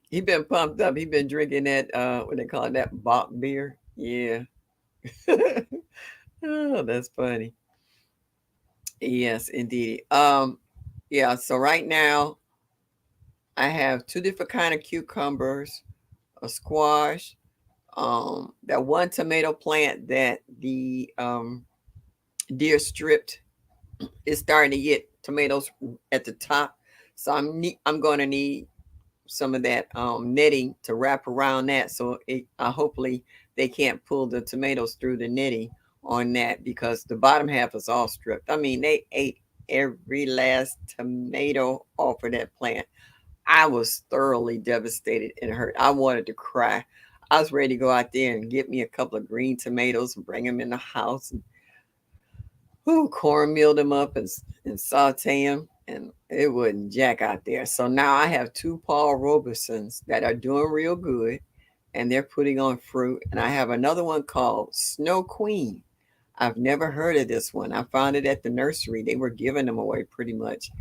He been pumped up. He been drinking that what they call it, that Bach beer. Yeah. Oh, that's funny. Yes, indeed. Yeah, so right now I have two different kind of cucumbers, a squash, that one tomato plant that the deer stripped is starting to get tomatoes at the top. So I'm going to need some of that netting to wrap around that, so hopefully they can't pull the tomatoes through the netting on that because the bottom half is all stripped. I mean, they ate every last tomato off of that plant. I was thoroughly devastated and hurt. I wanted to cry. I was ready to go out there and get me a couple of green tomatoes and bring them in the house and cornmeal them up and saute them. And it wasn't jack out there. So now I have two Paul Robesons that are doing real good and they're putting on fruit. And I have another one called Snow Queen. I've never heard of this one. I found it at the nursery. They were giving them away pretty much.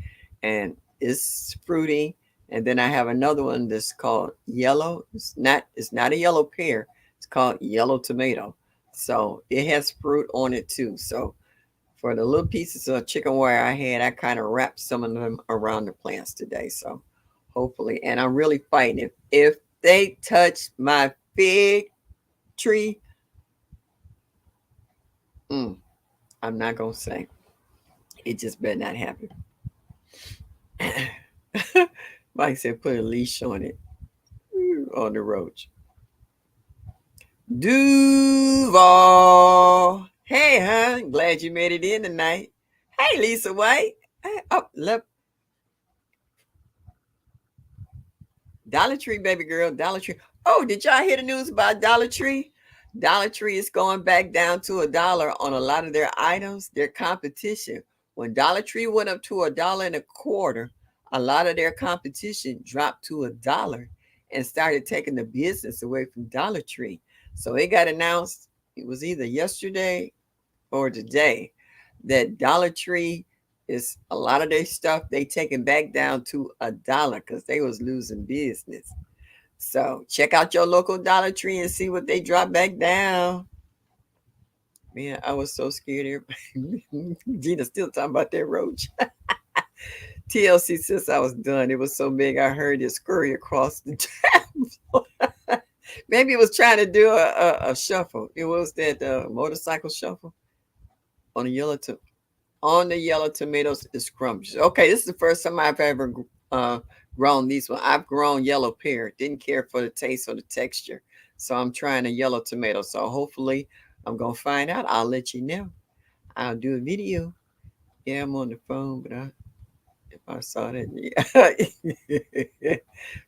And it's fruity. And then I have another one that's called yellow. It's not a yellow pear. It's called yellow tomato. So it has fruit on it too. So for the little pieces of chicken wire I had, I kind of wrapped some of them around the plants today. So hopefully, and I'm really fighting if they touch my fig tree, mm, I'm not gonna say. It just better not happen. Mike said put a leash on it. On the roach. Duval. Hey, hon. Glad you made it in tonight. Hey, Lisa White. Hey, oh, look. Dollar Tree, baby girl. Dollar Tree. Oh, did y'all hear the news about Dollar Tree? Dollar Tree is going back down to $1 on a lot of their items, their competition. When Dollar Tree went up to $1.25, a lot of their competition dropped to $1 and started taking the business away from Dollar Tree. So it got announced, it was either yesterday or today, that Dollar Tree is a lot of their stuff they taking back down to $1 because they was losing business. So check out your local Dollar Tree and see what they drop back down. Man, I was so scared. Gina still talking about that roach. TLC says I was done. It was so big I heard it scurry across the table. Maybe it was trying to do a shuffle. It was that motorcycle shuffle on the yellow tomatoes is scrumptious. Okay, this is the first time I've ever uh, grown these one. I've grown yellow pear. Didn't care for the taste or the texture, so I'm trying a yellow tomato. So hopefully, I'm gonna find out. I'll let you know. I'll do a video. Yeah, I'm on the phone, but if I saw that, yeah.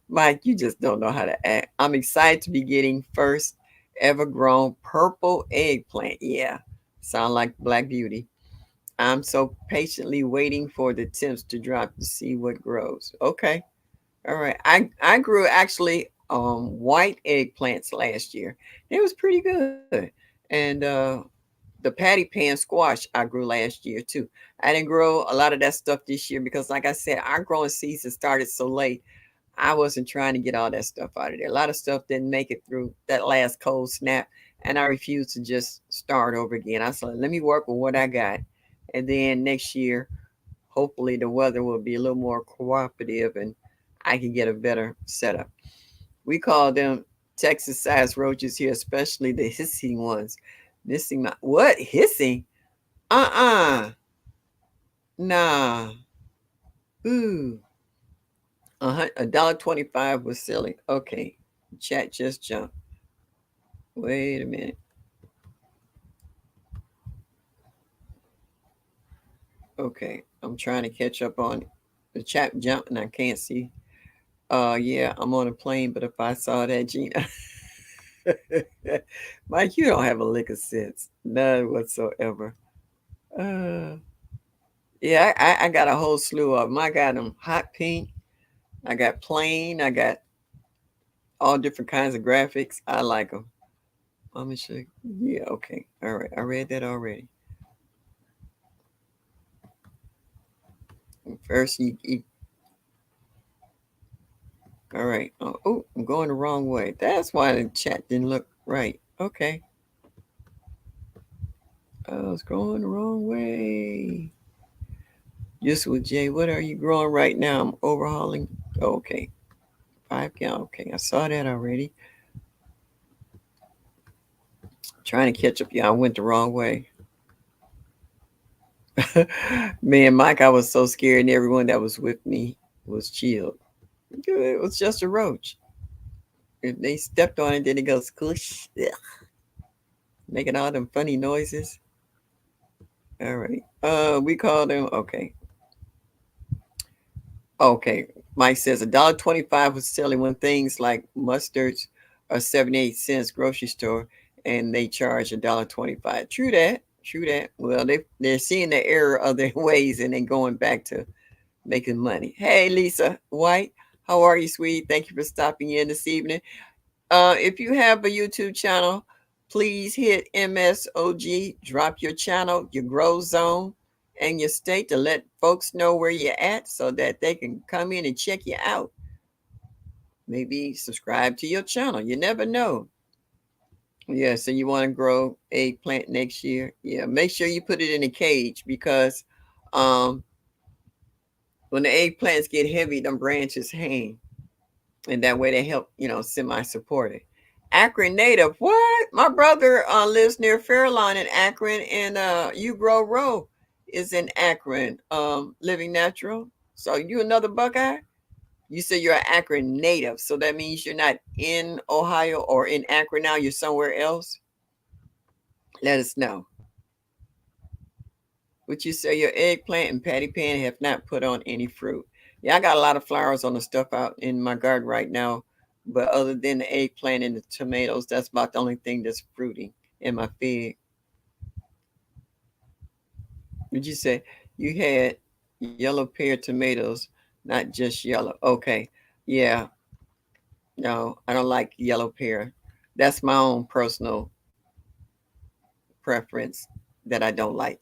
Mike, you just don't know how to act. I'm excited to be getting first ever grown purple eggplant. Yeah, sound like Black Beauty. I'm so patiently waiting for the temps to drop to see what grows. Okay. All right. I grew actually white eggplants last year. It was pretty good. And the patty pan squash I grew last year too. I didn't grow a lot of that stuff this year because like I said, our growing season started so late. I wasn't trying to get all that stuff out of there. A lot of stuff didn't make it through that last cold snap, and I refused to just start over again. I said, let me work with what I got. And then next year, hopefully the weather will be a little more cooperative and I can get a better setup. We call them Texas sized roaches here, especially the hissing ones. Missing my what hissing? Uh-uh. Nah. Ooh. $1.25 was silly. Okay. Chat just jumped. Wait a minute. Okay. I'm trying to catch up on the chat jump and I can't see. Yeah, I'm on a plane, but if I saw that Gina Mike, you don't have a lick of sense. None whatsoever. Uh yeah, I got a whole slew of them. I got them hot pink. I got plain. I got all different kinds of graphics. I like them. Let me show you. Yeah, okay. All right. I read that already. First, you all right. Oh, I'm going the wrong way. That's why the chat didn't look right. Okay. I was going the wrong way. Just with Jay, what are you growing right now? I'm overhauling. Oh, okay. 5 gallon. Okay. I saw that already. Trying to catch up. Yeah, I went the wrong way. Me and Mike, I was so scared, and everyone that was with me was chilled. It was just a roach. If they stepped on it, then it goes squish, making all them funny noises. All right. We call them. Okay. Okay. Mike says $1.25 was selling when things like mustards are 78 cents grocery store, and they charge $1.25. True that. True that. Well, they're seeing the error of their ways and then going back to making money. Hey, Lisa White, how are you, sweetie? Thank you for stopping in this evening. If you have a YouTube channel, please hit MSOG, drop your channel, your grow zone, and your state to let folks know where you're at so that they can come in and check you out. Maybe subscribe to your channel. You never know. Yeah, so you want to grow eggplant next year? Yeah, make sure you put it in a cage because um, when the eggplants get heavy, them branches hang. And that way they help, semi-support it. Akron native, what? My brother lives near Fairlawn in Akron, and You Grow Row is in Akron, living natural. So you another Buckeye? You say you're an Akron native, so that means you're not in Ohio or in Akron now. You're somewhere else. Let us know. Would you say your eggplant and patty pan have not put on any fruit? Yeah, I got a lot of flowers on the stuff out in my garden right now. But other than the eggplant and the tomatoes, that's about the only thing that's fruiting in my fig. Would you say you had yellow pear tomatoes, not just yellow? Okay. Yeah. No, I don't like yellow pear. That's my own personal preference that I don't like.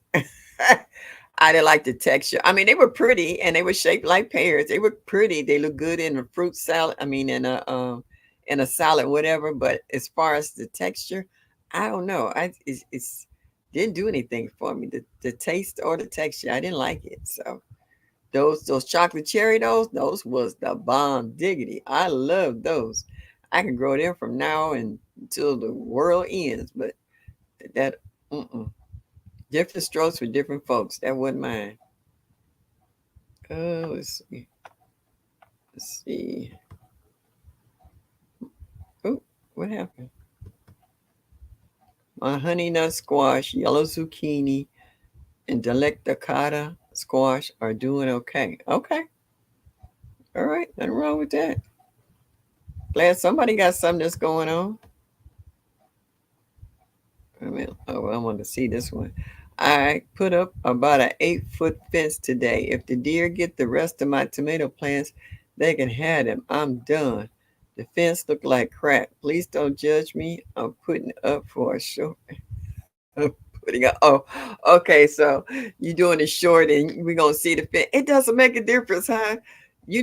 I didn't like the texture. I mean, they were pretty and they were shaped like pears. They were pretty. They look good in a fruit salad. I mean, in a salad, whatever. But as far as the texture, I don't know. It's didn't do anything for me. The taste or the texture, I didn't like it. So those chocolate cherry those was the bomb diggity. I love those. I can grow them from now until the world ends. But that, mm-mm. Different strokes for different folks. That wasn't mine. Let's see. Let's see. Oh, what happened? My honey nut squash, yellow zucchini, and delectacata squash are doing okay. Okay. All right. Nothing wrong with that. Glad somebody got something that's going on. I mean, oh, I want to see this one. I put up about an 8-foot fence today. If the deer get the rest of my tomato plants, they can have them. I'm done. The fence looked like crap. Please don't judge me. I'm putting it up for a show. Putting up. Oh, okay. So you doing it short, and we're gonna see the fence. It doesn't make a difference, huh? You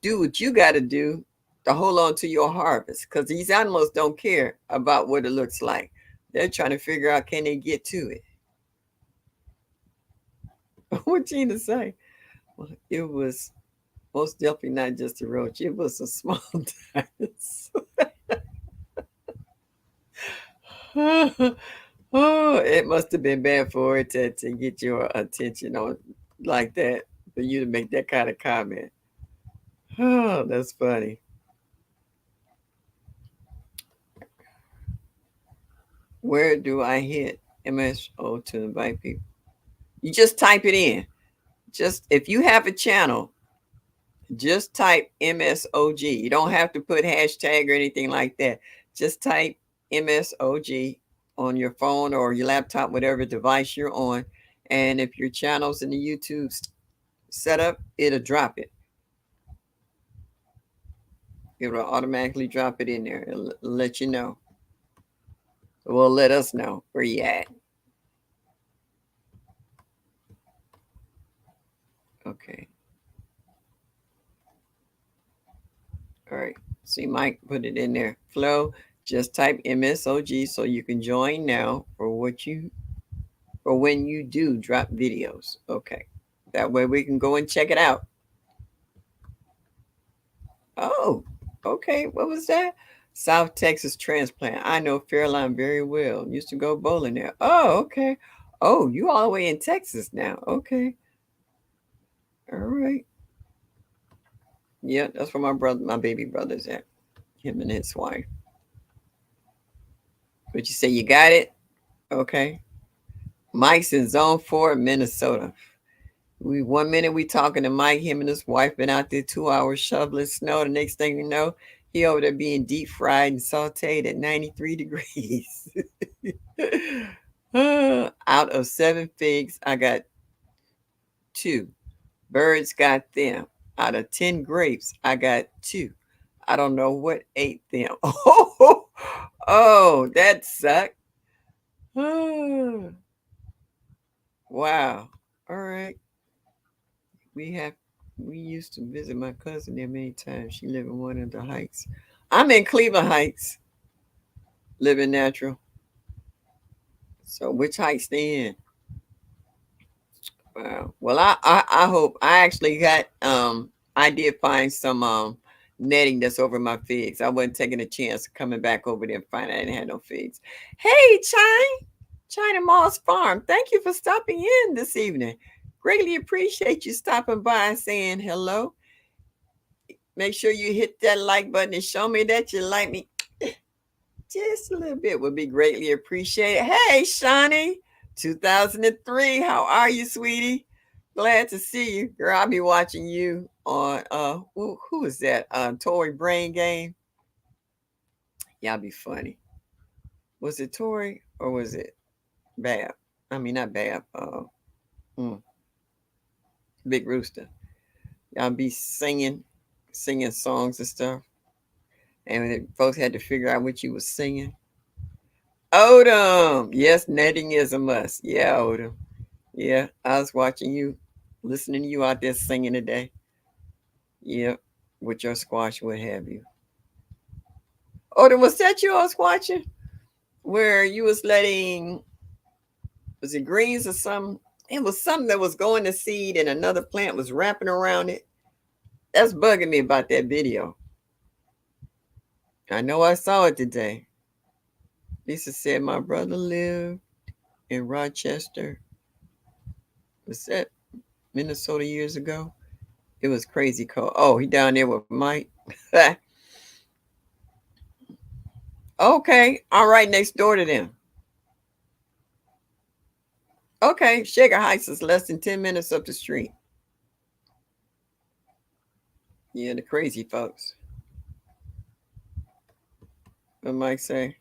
do what you got to do to hold on to your harvest, because these animals don't care about what it looks like. They're trying to figure out can they get to it. What Gina say? Well, it was most definitely not just a roach. It was a small dinosaur. Oh, it must have been bad for it to get your attention on like that, for you to make that kind of comment. Oh, that's funny. Where do I hit MSO to invite people? You just type it in. Just if you have a channel, just type MSOG. You don't have to put hashtag or anything like that. Just type MSOG on your phone or your laptop, whatever device you're on. And if your channel's in the YouTube setup, it'll drop it. It'll automatically drop it in there. It'll let you know. Well, let us know where you at. Okay. All right. So you might put it in there. Flow, just type MSOG so you can join now for what you for when you do drop videos. Okay. That way we can go and check it out. Oh, okay. What was that? South Texas transplant. I know Fairline very well. Used to go bowling there. Oh, okay. Oh, you all the way in Texas now. Okay. All right. Yeah, that's where my brother, my baby brother's at. Him and his wife. But you say you got it? Okay. Mike's in zone 4, Minnesota. We 1 minute we talking to Mike, him and his wife been out there 2 hours shoveling snow. The next thing you know, he over there being deep fried and sauteed at 93 degrees. Out of 7 figs, I got 2. Birds got them. Out of 10 grapes, I got 2. I don't know what ate them. Oh, that sucked. Wow. All right. We have we used to visit my cousin there many times. She lived in one of the heights. I'm in Cleveland Heights, living natural. So which heights they in? Wow. Well, I hope I actually got I did find some netting that's over my figs. I wasn't taking a chance of coming back over there and find I didn't have no figs. Hey, China Moss Farm. Thank you for stopping in this evening. Greatly appreciate you stopping by and saying hello. Make sure you hit that like button and show me that you like me. Just a little bit would be greatly appreciated. Hey, Shawnee, 2003. How are you, sweetie? Glad to see you. Girl, I'll be watching you on who is that? Tory Brain Game. Y'all be funny. Was it Tory or was it Bab? I mean not Bab. Mm, Big Rooster. Y'all be singing songs and stuff. And folks had to figure out what you was singing. Odom. Yes, netting is a must. Yeah, Odom. Yeah, I was watching you, listening to you out there singing today. Yeah, with your squash, what have you. Odom, was that you I was watching? Where you was letting, was it greens or something? It was something that was going to seed and another plant was wrapping around it. That's bugging me about that video. I know I saw it today. Lisa said my brother lived in Rochester. Was that Minnesota years ago? It was crazy cold. Oh, he down there with Mike. Okay, all right, next door to them. Okay, Shaker Heights is less than 10 minutes up the street. Yeah, the crazy folks. What Mike say?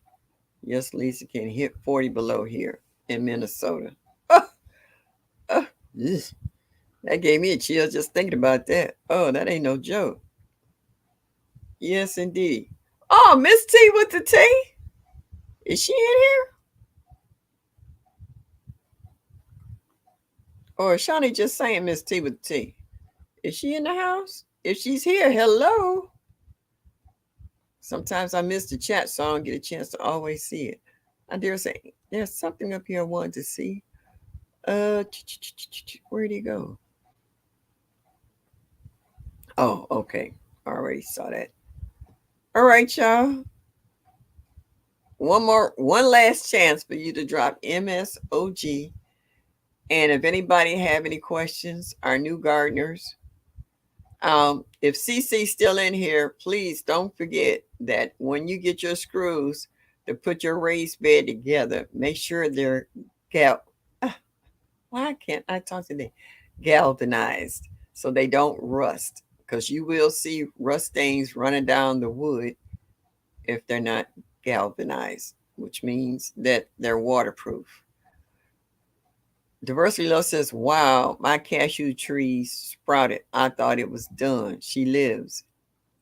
Yes, Lisa can hit 40 below here in Minnesota. Oh, oh, that gave me a chill just thinking about that. Oh, that ain't no joke. Yes, indeed. Oh, Miss T with the T. Is she in here? Or is Shawnee just saying Miss T with the T? Is she in the house? If she's here, hello. Sometimes I miss the chat, so I don't get a chance to always see it. I dare say there's something up here I wanted to see. Where'd he go? Oh, okay. I already saw that. All right, y'all. one last chance for you to drop MSOG. And if anybody have any questions, our new gardeners, if CC's still in here, please don't forget that when you get your screws to put your raised bed together, make sure they're gal. Why can't I talk today? Galvanized so they don't rust. Because you will see rust stains running down the wood if they're not galvanized, which means that they're waterproof. Diversity Love says, wow, my cashew tree sprouted. I thought it was done. She lives.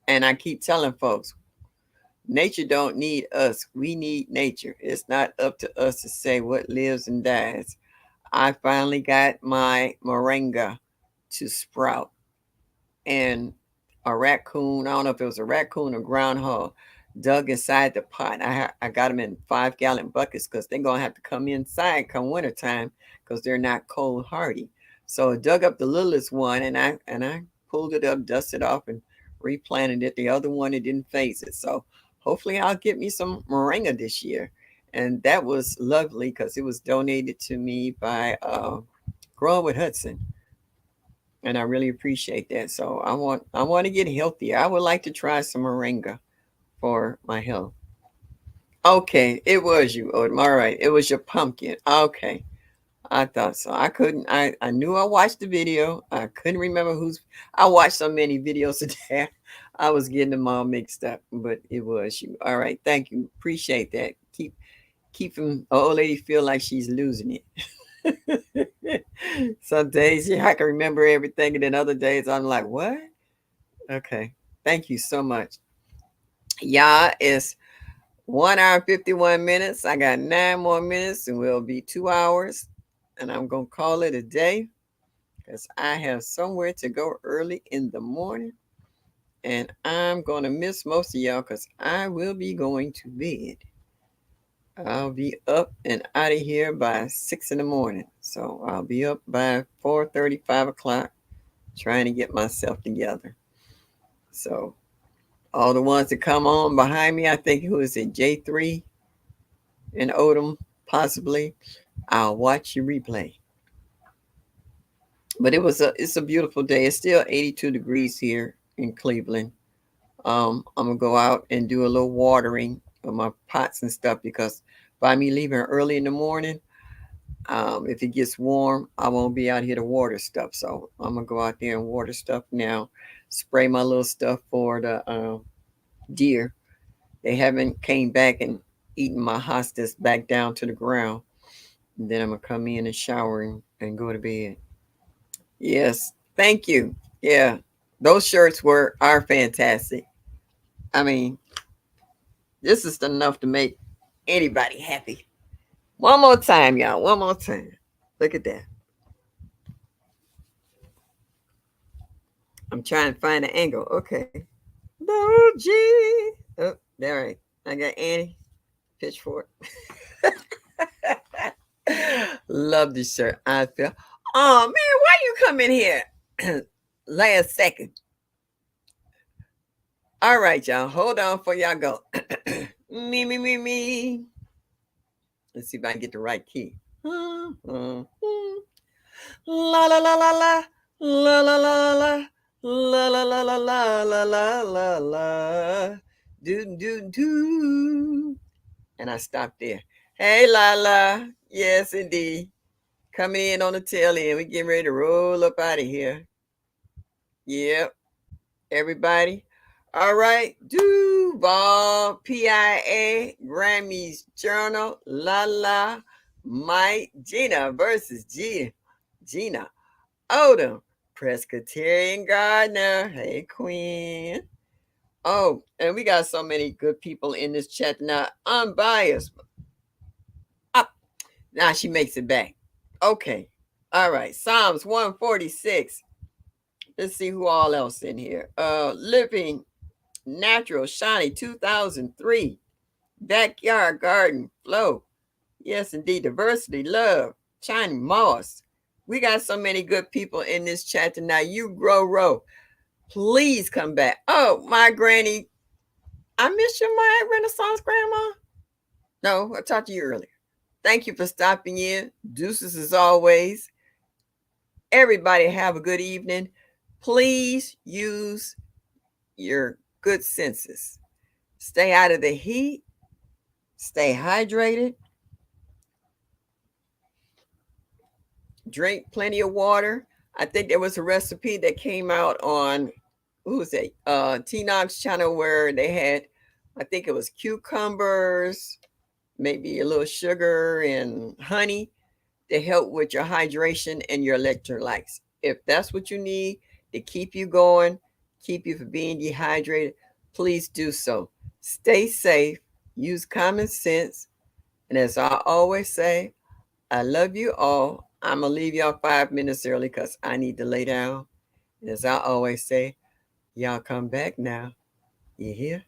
And I keep telling folks, nature don't need us. We need nature. It's not up to us to say what lives and dies. I finally got my moringa to sprout. And a raccoon, I don't know if it was a raccoon or groundhog, dug inside the pot. I got them in 5-gallon buckets because they're going to have to come inside come wintertime because they're not cold hardy. So I dug up the littlest one and I pulled it up, dusted off, and replanted it. The other one, it didn't phase it. So hopefully I'll get me some moringa this year. And that was lovely because it was donated to me by Growing with Hudson, and I really appreciate that. So I want to get healthier. I would like to try some moringa for my health. Okay, it was you, Odom. All right, it was your pumpkin. Okay, I thought so. I knew I watched the video. I couldn't remember who's. I watched so many videos today. I was getting them all mixed up, but it was you. All right, thank you. Appreciate that. Keeping an old lady feel like she's losing it. Some days, yeah, I can remember everything, and then other days I'm like, what? Okay. Thank you so much. Yeah, it's 1 hour 51 minutes. I got 9 more minutes, and we'll be 2 hours. And I'm gonna call it a day because I have somewhere to go early in the morning, and I'm gonna miss most of y'all because I will be going to bed. I'll be up and out of here by 6 in the morning. So I'll be up by 4:30, 5 o'clock, trying to get myself together. So all the ones that come on behind me, I think who is it, J3 and Odom, possibly. I'll watch your replay. But it's a beautiful day. It's still 82 degrees here in Cleveland. I'm gonna go out and do a little watering of my pots and stuff because by me leaving early in the morning, if it gets warm, I won't be out here to water stuff. So I'm gonna go out there and water stuff now. Spray my little stuff for the deer. They haven't came back and eaten my hostas back down to the ground. And then I'm gonna come in and shower and go to bed. Yes, thank you. Yeah, those shirts are fantastic. I mean, this is enough to make anybody happy. One more time, y'all. One more time. Look at that. I'm trying to find an angle. Okay. No G. Oh, there right. I got Annie. Pitchfork. Love this shirt. I feel. Oh man, why you come in here last second? All right, y'all. Hold on for y'all go. Me. Let's see if I can get the right key. La la la la la la la la la la la la la la la la la la do. And I stopped there. Hey Lala. Yes indeed. Coming in on the tail end. We getting ready to roll up out of here. Yep. Everybody. All right. Duval, PIA, Grammys Journal, Lala, Mike, Gina versus Gina, Odom, Presbyterian Gardner. Hey, Queen. Oh, and we got so many good people in this chat now. Unbiased. Up. Now she makes it back. Okay. All right. Psalms 146. Let's see who all else in here. Living Natural Shiny 2003. Backyard Garden Flow. Yes, indeed. Diversity Love. Shiny Moss. We got so many good people in this chat tonight. You grow. Please come back. Oh, my granny. I miss you, my Renaissance grandma. No, I talked to you earlier. Thank you for stopping in. Deuces as always. Everybody have a good evening. Please use your good senses. Stay out of the heat. Stay hydrated. Drink plenty of water. I think there was a recipe that came out on who was it? T Nog's channel where they had, I think it was cucumbers, maybe a little sugar and honey to help with your hydration and your electrolytes. If that's what you need to keep you going, keep you from being dehydrated, please do so. Stay safe, use common sense, and as I always say, I love you all. I'm going to leave y'all 5 minutes early because I need to lay down. And as I always say, y'all come back now. You hear?